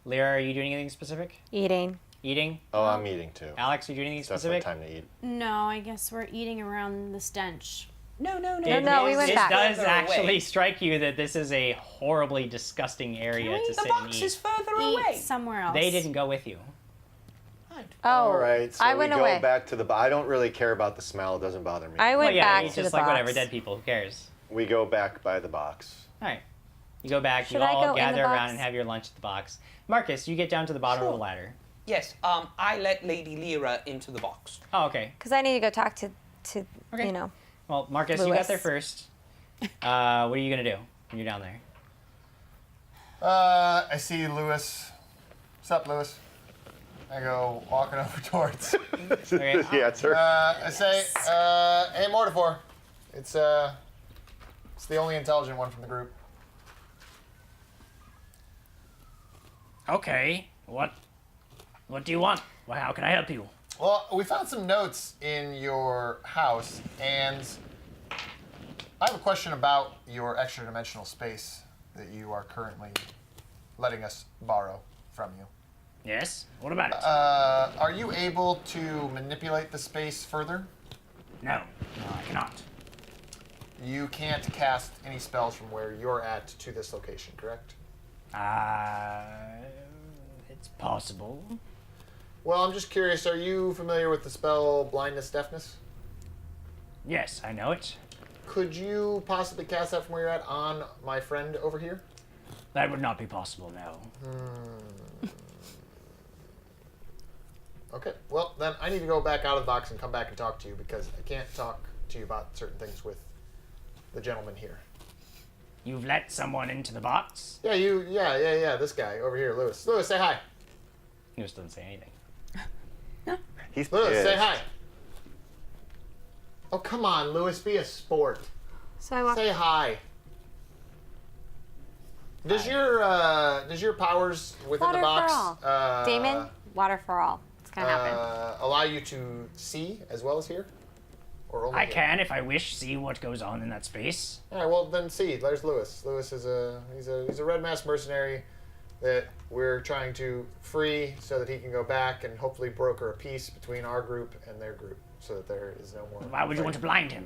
Lyra, are you doing anything specific? Eating. Eating? Oh, I'm eating too. Alex, are you doing anything It's definitely specific? time to eat. No, I guess we're eating around the stench. No, No, we went it back. does Further actually away. strike you that this is a horribly disgusting area to The sit and box eat. is further Eat away. somewhere else. They didn't go with you. Oh, All right, so I we went go away. back to the. I don't really care about the smell. It doesn't bother me. I went Well, yeah, back it's to just the like box. whatever, dead people. Who cares? We go back by the box. All right. You go back. Should you I all go in the gather around box? and have your lunch at the box. Marcus, you get down to the bottom of the Sure. ladder. Yes, I let Lady Lyra into the box. Oh, okay. Because I need to go talk to Okay. you know. Well, Marcus, you got Lewis. there first. What are you gonna do when you're down there? I see Lewis. What's up, Lewis? I go walking over towards. Okay. the answer. I say, hey, Mortifor. It's the only intelligent one from the group. Okay. What do you want? Well, how can I help you? Well, we found some notes in your house, and I have a question about your extra dimensional space that you are currently letting us borrow from you. Yes. What about it? Are you able to manipulate the space further? No, I cannot. You can't cast any spells from where you're at to this location, correct? It's possible. Well, I'm just curious, are you familiar with the spell Blindness Deafness? Yes, I know it. Could you possibly cast that from where you're at on my friend over here? That would not be possible, no. Okay, well, then I need to go back out of the box and come back and talk to you because I can't talk to you about certain things with the gentleman here. You've let someone into the box? Yeah, this guy over here, Lewis. Lewis, say hi. Lewis doesn't say anything. He's Lewis, pissed. say hi. Oh, come on, Lewis, be a sport. So I walk. Say hi. Does your powers within Water the box for all. Damon, water for all. It's gonna happen. allow you to see as well as hear? Or only I hear? can, if I wish, see what goes on in that space. All right, well then see. There's Lewis. Lewis is he's a Red Masked Mercenary that we're trying to free so that he can go back and hopefully broker a peace between our group and their group, so that there is no more. Why would you want to blind him?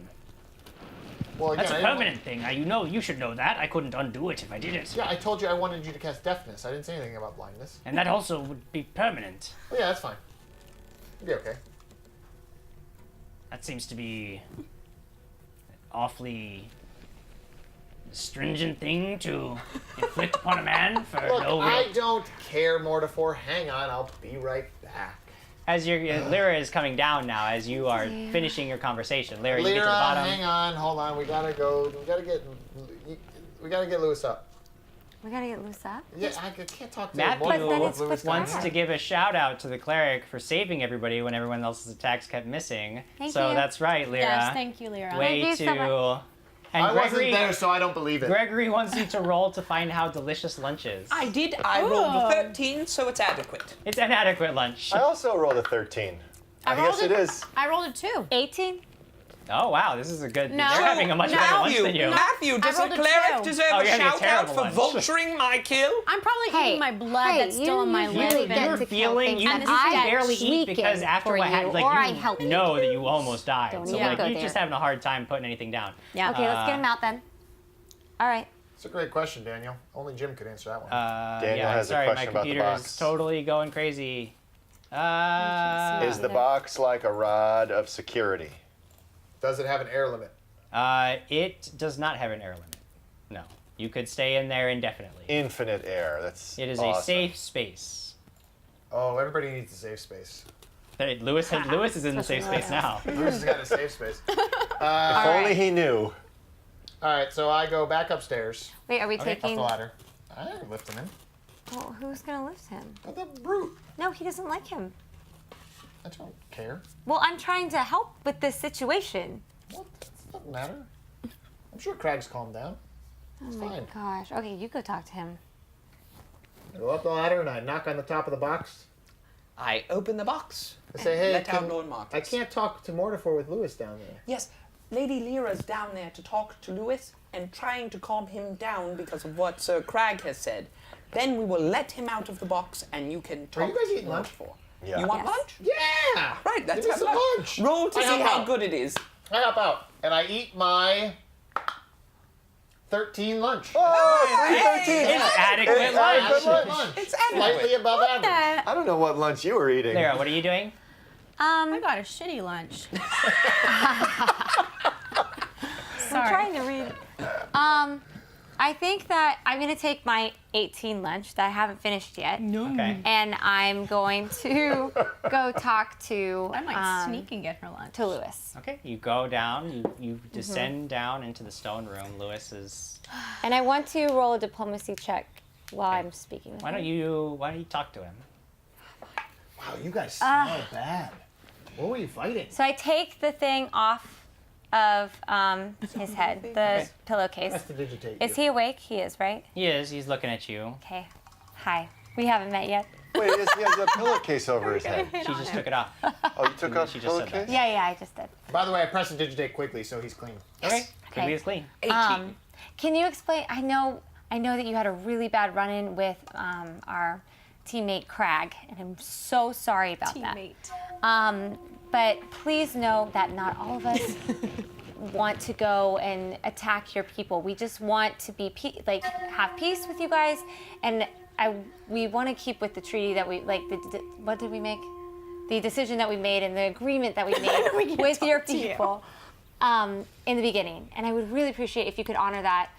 Well, again, That's I a didn't permanent thing. You should know that. I couldn't undo it if I did it. Yeah, I told you I wanted you to cast deafness. I didn't say anything about blindness. And that also would be permanent. Well, yeah, that's fine. You'll be okay. That seems to be an awfully stringent thing to inflict upon a man for Look, no I real... don't care, Mortifor. Hang on, I'll be right back. As your Lyra is coming down now, as you are finishing your conversation. Lyra, you get to the Lyra, bottom. hang on, hold on. We gotta go. We gotta get Lewis up. We gotta get Lewis up. Yeah, I can't talk to Matthew But then it's with wants Crag. to give a shout out to the cleric for saving everybody when everyone else's attacks kept missing. Thank so you. that's right, Lyra. Yes, thank you, Lyra. Way Thank you to. so much. And I wasn't Gregory, there, so I don't believe it. Gregory wants you to roll to find how delicious lunch is. I did. I rolled a 13, so it's adequate. It's an adequate lunch. I also rolled a 13. I guess it is. I rolled a 2. 18? Oh wow, this is a good. No. They're having a much better lunch than you. Matthew, does a rolled a cleric 2. deserve Oh, a you're having a shout out terrible for lunch. vulturing my kill? I'm probably Hey, eating my blood hey, that's still on my you lip. really and- get You're to kill feeling things you and can I barely eat tweak because it after for what you, happened, or I like help you you. know that you almost died. Don't So even like go you're there. just having a hard time putting anything down. Yeah. Okay, let's get him out then. All right. It's a great question, Daniel. Only Jim could answer that one. Daniel yeah, has a sorry, question my about the computer is box. totally going crazy. Is the box like a rod of security? Does it have an air limit? It does not have an air limit. No, you could stay in there indefinitely. Infinite air. That's It is awesome. a safe space. Oh, everybody needs a safe space. Lewis is in the safe space now. Bruce has got a safe space. If only he knew. All right, so I go back upstairs, Wait, are we up taking? the ladder. I ain't lifting him. Well, who's gonna lift him? But the brute. No, he doesn't like him. I don't care. Well, I'm trying to help with this situation. What? That doesn't matter. I'm sure Crag's calmed down. It's Oh my fine. gosh. Okay, you go talk to him. I go up the ladder and I knock on the top of the box. I open the box. I say, hey, let out can- Lord Marcus. I can't talk to Mortifor with Lewis down there. Yes, Lady Lyra's down there to talk to Lewis and trying to calm him down because of what Sir Crag has said. Then we will let him out of the box and you can talk you guys to eating lunch? Mortifor. Yeah. You want Yes. lunch? Yeah! Right, let's Give me have some lunch. lunch. Roll to I see help how out. good it is. I hop out and I eat my 13 lunch. Oh, Hey! 313. It's adequate It's lunch. adequate lunch. It's Slightly adequate. above average. I don't know what lunch you were eating. Lyra, what are you doing? I got a shitty lunch. I'm trying to read. I think that I'm gonna take my 18 lunch that I haven't finished yet, Okay. and I'm going to go talk to I might sneak and get her lunch. to Lewis. Okay, you go down, you descend down into the stone room. Lewis is. And I want to roll a diplomacy check while I'm speaking with Why don't him. you talk to him? Wow, you guys smell bad. What were you fighting? So I take the thing off of his head, the pillowcase. Prestidigitate Is you. he awake? He is, right? He is. He's looking at you. Okay. Hi. We haven't met yet. Wait, he has a pillowcase over his head. She just took it off. Oh, you took off She the just said that. pillowcase? Yeah, I just did. By the way, I prestidigitate quickly, so he's clean. Okay. Could Okay. be as clean. 18. Can you explain? I know that you had a really bad run-in with our teammate Crag, and I'm so sorry about that. But please know that not all of us want to go and attack your people. We just want to be have peace with you guys, and we want to keep with the treaty that we like. What did we make? The decision that we made and the agreement that we made with your people in the beginning. And I would really appreciate if you could honor that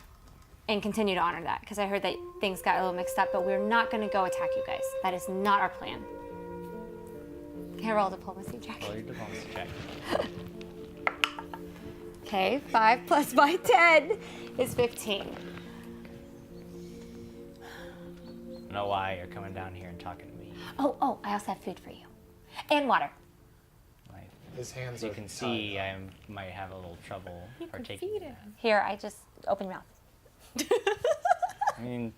and continue to honor that, because I heard that things got a little mixed up. But we're not going to go attack you guys. That is not our plan. Can I roll a diplomacy check? Roll your diplomacy check. Okay, 5 plus my 10 is 15. I don't know why you're coming down here and talking to me. Oh, I also have food for you. And water. Like, His hands as you are can tied see, up. I might have a little trouble partaking in that. Here, I just open your mouth. I mean,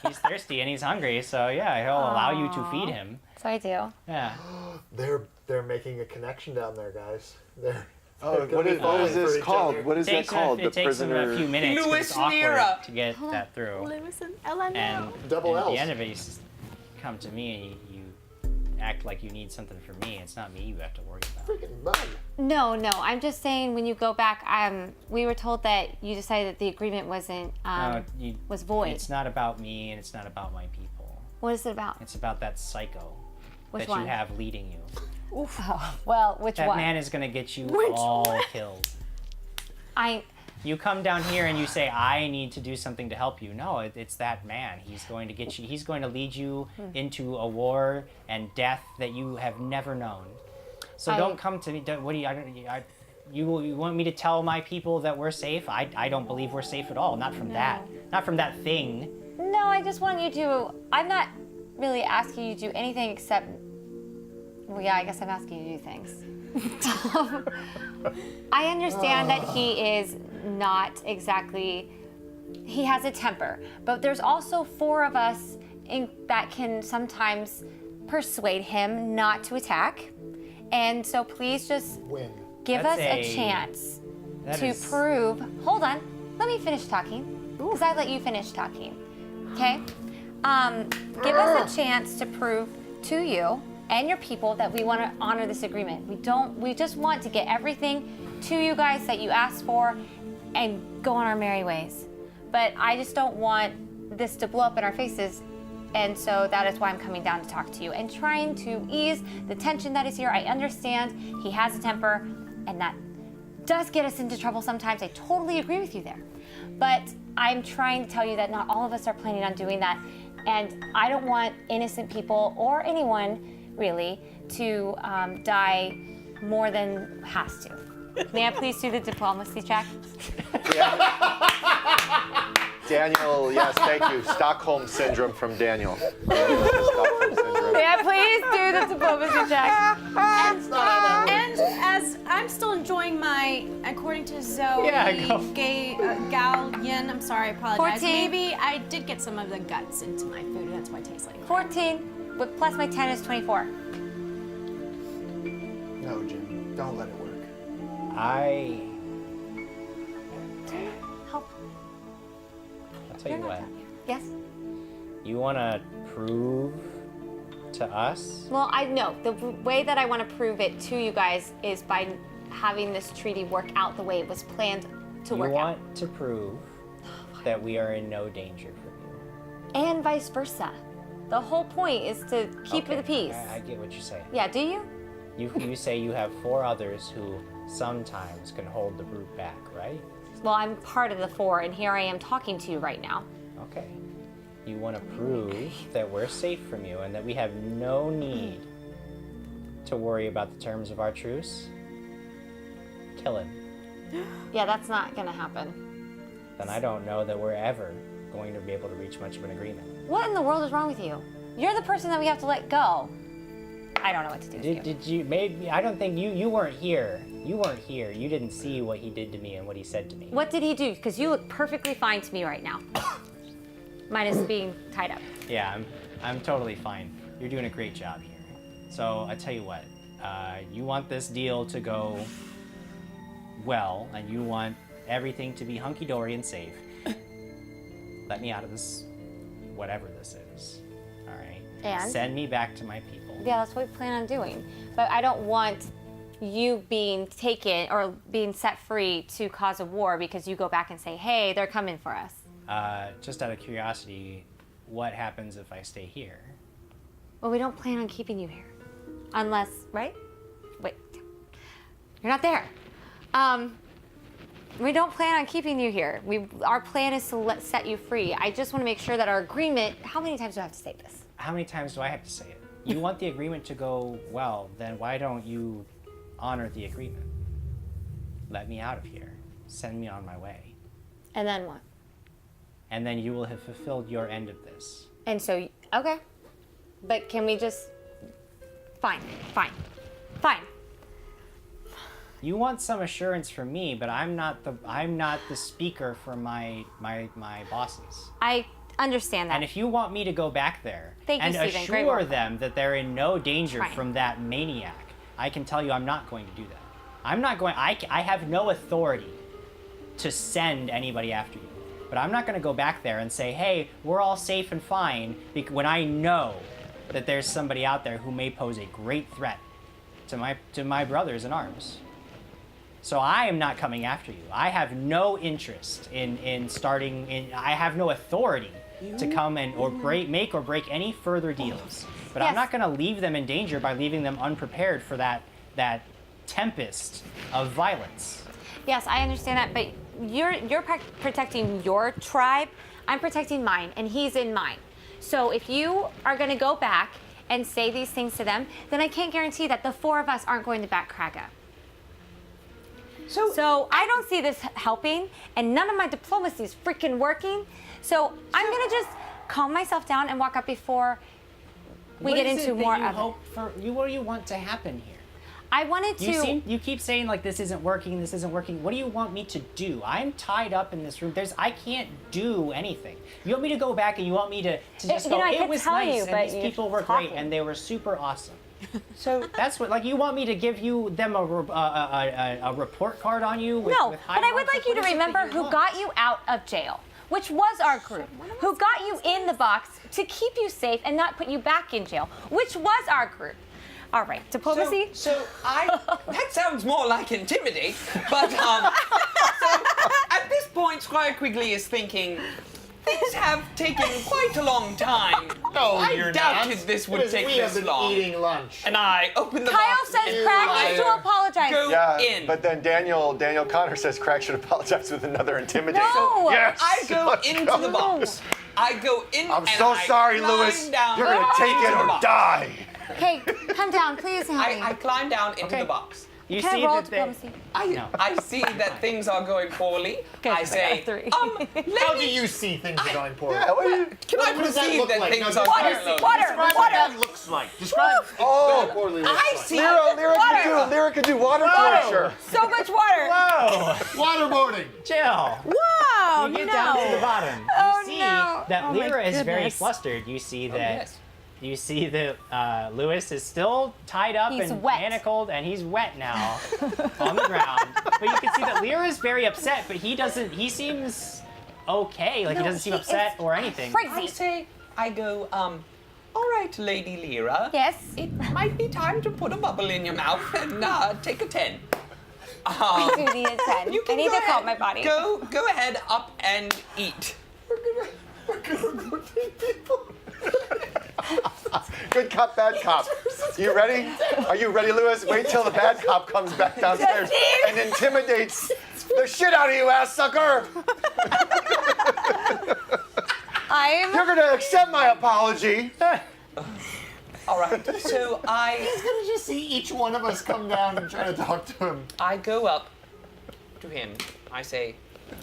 he's thirsty and he's hungry, so yeah, he'll allow you to feed him. So I do. Yeah. They're making a connection down there, Oh, guys. They're what gonna be is falling this for each called? other. What is that It called? takes him a few minutes 'cause Lewis it's awkward Lyra. to get that through. Lewis and Ellen. And, Double and at the Ls. end of it, you just come to me and you act like you need something from me. It's not me you have to worry about. Freaking bug. No, I'm just saying when you go back, we were told that you decided that the agreement wasn't, No, was void. It's not about me and it's not about my people. What is it about? It's about that psycho Which that one? you have leading you. Well, which That one? man is going to get you all killed. You come down here and you say, I need to do something to help you. No, it's that man. He's going to get you. He's going to lead you into a war and death that you have never known. So don't come to me. What do you want me to tell my people that we're safe? I don't believe we're safe at all. Not from that. Not from that thing. No, I just want you to. I'm not really asking you to do anything except. Well, yeah, I guess I'm asking you to do things. I understand that he is not exactly. He has a temper, but there's also 4 of us that can sometimes persuade him not to attack. And so please just give us a chance to prove. Hold on, let me finish talking, because I let you finish talking. Okay? Give us a chance to prove to you and your people that we want to honor this agreement. We just want to get everything to you guys that you asked for and go on our merry ways. But I just don't want this to blow up in our faces. And so that is why I'm coming down to talk to you and trying to ease the tension that is here. I understand he has a temper, and that does get us into trouble sometimes. I totally agree with you there. But I'm trying to tell you that not all of us are planning on doing that. And I don't want innocent people or anyone really to die more than has to. May I please do the diplomacy check? Daniel, yes, thank you. Stockholm Syndrome from Daniel. Stockholm Syndrome. May I please do the diplomacy check? And as I'm still enjoying my, according to Zoe, Gallion, I'm sorry, I apologize. 14. Maybe I did get some of the guts into my food, and that's why it tastes like 14, with plus my 10 is 24. No, Jim, don't let it work. Help. I'll tell you what. Yes? You want to prove to us? Well, I know. The way that I want to prove it to you guys is by having this treaty work out the way it was planned to work out. You want to prove that we are in no danger from you. And vice versa. The whole point is to keep the peace. I get what you're saying. Yeah, do you? You say you have 4 others who sometimes can hold the brute back, right? Well, I'm part of the 4, and here I am talking to you right now. Okay. You want to prove that we're safe from you and that we have no need to worry about the terms of our truce? Kill him. Yeah, that's not gonna happen. Then I don't know that we're ever going to be able to reach much of an agreement. What in the world is wrong with you? You're the person that we have to let go. I don't know what to do with you. Did you, maybe, I don't think you weren't here. You weren't here. You didn't see what he did to me and what he said to me. What did he do? Because you look perfectly fine to me right now. Minus being tied up. Yeah, I'm totally fine. You're doing a great job here. So I tell you what, you want this deal to go well, and you want everything to be hunky-dory and safe. Let me out of this, whatever this is. All right? And? Send me back to my people. Yeah, that's what we plan on doing. But I don't want you being taken or being set free to cause a war because you go back and say, hey, they're coming for us. Just out of curiosity, what happens if I stay here? Well, we don't plan on keeping you here. Unless, right? Wait, you're not there. We don't plan on keeping you here. Our plan is to set you free. I just want to make sure that our agreement, how many times do I have to say this? How many times do I have to say it? You want the agreement to go well, then why don't you honor the agreement? Let me out of here. Send me on my way. And then what? And then you will have fulfilled your end of this. And so, okay. But can we just, fine. You want some assurance from me, but I'm not the speaker for my bosses. I understand that. And if you want me to go back there Thank you, and Stephen. Great assure work. them that they're in no danger Trying. from that maniac, I can tell you I'm not going to do that. I'm not going. I have no authority to send anybody after you. But I'm not going to go back there and say, hey, we're all safe and fine, when I know that there's somebody out there who may pose a great threat to my brothers in arms. So I am not coming after you. I have no interest in starting. I have no authority to come and make or break any further deals. But Yes. I'm not going to leave them in danger by leaving them unprepared for that tempest of violence. Yes, I understand that, but you're protecting your tribe. I'm protecting mine, and he's in mine. So if you are going to go back and say these things to them, then I can't guarantee that the 4 of us aren't going to back Kraga. So I don't see this helping, and none of my diplomacy is freaking working. So I'm going to just calm myself down and walk up before we get into more of it. What do you want to happen here? I wanted to. You keep saying like this isn't working. This isn't working. What do you want me to do? I'm tied up in this room. I can't do anything. You want me to go back and you want me to just go? I It could was tell nice you, and but these you're people were talking. great and they were super awesome. So That's what you want me to give them a report card on you? With, No, with but I would high like you to marks? What is it remember that you who want? got you out of jail, which was our group, who got you in the box to keep you safe and not put you back in jail, which was our group. All right, diplomacy. So that sounds more like intimidate, but so at this point, Squire Quigley is thinking, things have taken quite a long time. No, I you're doubted not. this would Because take we have this been long. eating lunch. And I open the Kyle box says and Craig needs to liar. apologize. go Yeah, in. but then Daniel Connor says Craig should apologize with another intimidate. No! Yes. I go let's into go. the box. I go in. I'm and so I sorry, climb Lewis. down You're gonna take into it the or box. die. Okay, come down, please, honey. I climb down into Okay. the box. You Can see I roll that they- diplomacy? I see that things are going poorly. Good, I I say, got a 3. How let do me. you see things are going poorly? Yeah, what are you? Can I What does that perceive look that like? things No, are Water, going poorly? water, Describe what water. that looks like. Describe Oh. what poorly looks I like. see. Lyra could do water torture. So much water. Whoa, Waterboarding. Jill. Wow, You get down to the bottom. You Oh, see no. that Oh, my Lyra is very goodness. flustered. You see that. yes. You see that Lewis is still tied up He's and wet. manacled, and he's wet now on the ground. But you can see that Lyra is very upset, but he doesn't. He seems okay. Like he doesn't seem he upset is or anything. Crazy. I go, all right, Lady Lyra. Yes. It might be time to put a bubble in your mouth and take a 10. I do need a 10. You can I need go to calm ahead. my body. Go ahead up and eat. Good cop, bad cop. You ready? Are you ready, Lewis? Wait till the bad cop comes back downstairs and intimidates the shit out of you, ass sucker. You're gonna accept my apology. All right, so He's gonna just see each one of us come down and try to talk to him. I go up to him. I say,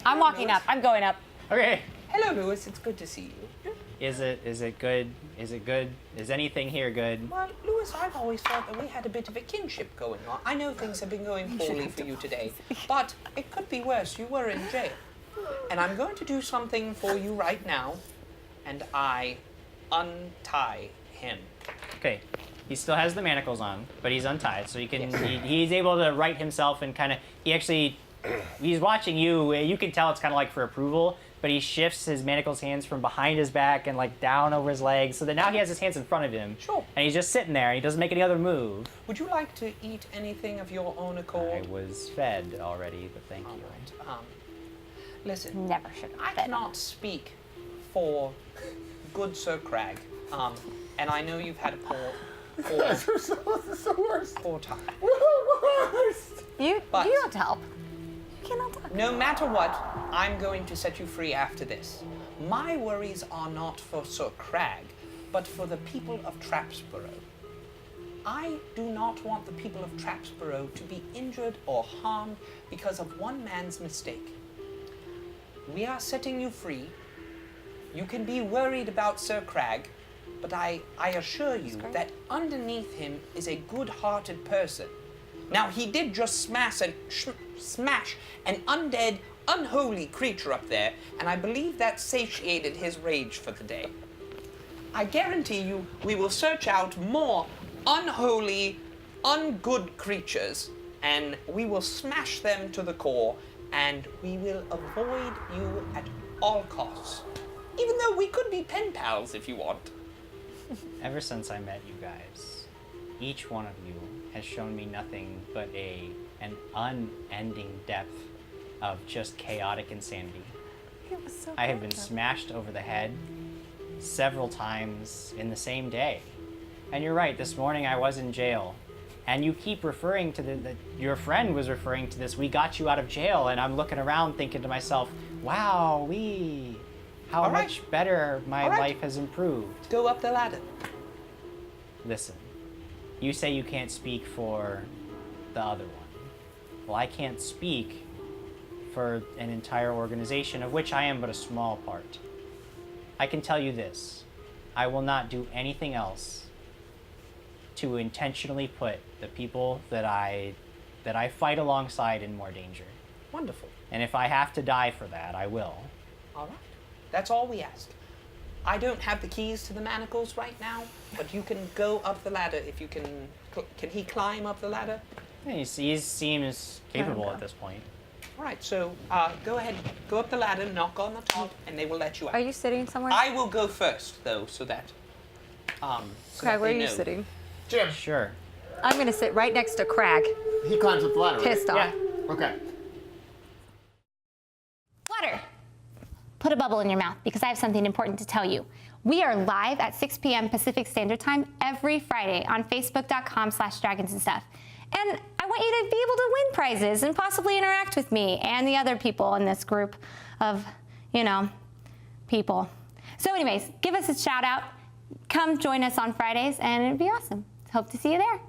I'm walking up. I'm going up. Okay. hello, Lewis. It's good to see you. Is it good? Is it good? Is anything here good? Well, Lewis, I've always thought that we had a bit of a kinship going on. I know things have been going poorly for you today, but it could be worse. You were in jail. And I'm going to do something for you right now, and I untie him. Okay. He still has the manacles on, but he's untied, so he's able to right himself and kind of. He's watching you. You can tell it's kind of like for approval, but he shifts his manacles hands from behind his back and like down over his legs, so that now he has his hands in front of him. Sure. And he's just sitting there. He doesn't make any other move. Would you like to eat anything of your own accord? I was fed already, but thank All you. right. Listen, Never should have I been. cannot speak for good Sir Crag, and I know you've had a poor time. You But- don't help. You cannot talk. No matter what, I'm going to set you free after this. My worries are not for Sir Crag, but for the people of Trapsborough. I do not want the people of Trapsborough to be injured or harmed because of one man's mistake. We are setting you free. You can be worried about Sir Crag, but I assure you that underneath him is a good-hearted person. Now, he did just smash an undead, unholy creature up there, and I believe that satiated his rage for the day. I guarantee you we will search out more unholy, ungood creatures, and we will smash them to the core, and we will avoid you at all costs. Even though we could be pen pals if you want. Ever since I met you guys, each one of you has shown me nothing but an unending depth of just chaotic insanity. It was so I have been smashed over the head several times in the same day. And you're right, this morning I was in jail. And you keep referring to your friend was referring to this, we got you out of jail, and I'm looking around thinking to myself, wow, how All right. much better my All right. life has improved. Go up the ladder. Listen, you say you can't speak for the other one. Well, I can't speak for an entire organization of which I am but a small part. I can tell you this. I will not do anything else to intentionally put the people that I fight alongside in more danger. Wonderful. And if I have to die for that, I will. All right. That's all we ask. I don't have the keys to the manacles right now, but you can go up the ladder if you can. Can he climb up the ladder? He seems capable at this point. All right, so go ahead, go up the ladder, knock on the top, and they will let you out. Are you sitting somewhere? I will go first, though, so that. Crag, where are you know. sitting? Jim. Sure. I'm going to sit right next to Crag. He climbs up the ladder, right? Pissed off. Yeah. Okay. Flutter. Put a bubble in your mouth because I have something important to tell you. We are live at 6 p.m. Pacific Standard Time every Friday on Facebook.com/dragons and stuff. And I want you to be able to win prizes and possibly interact with me and the other people in this group of, people. So anyways, give us a shout out. Come join us on Fridays and it'd be awesome. Hope to see you there.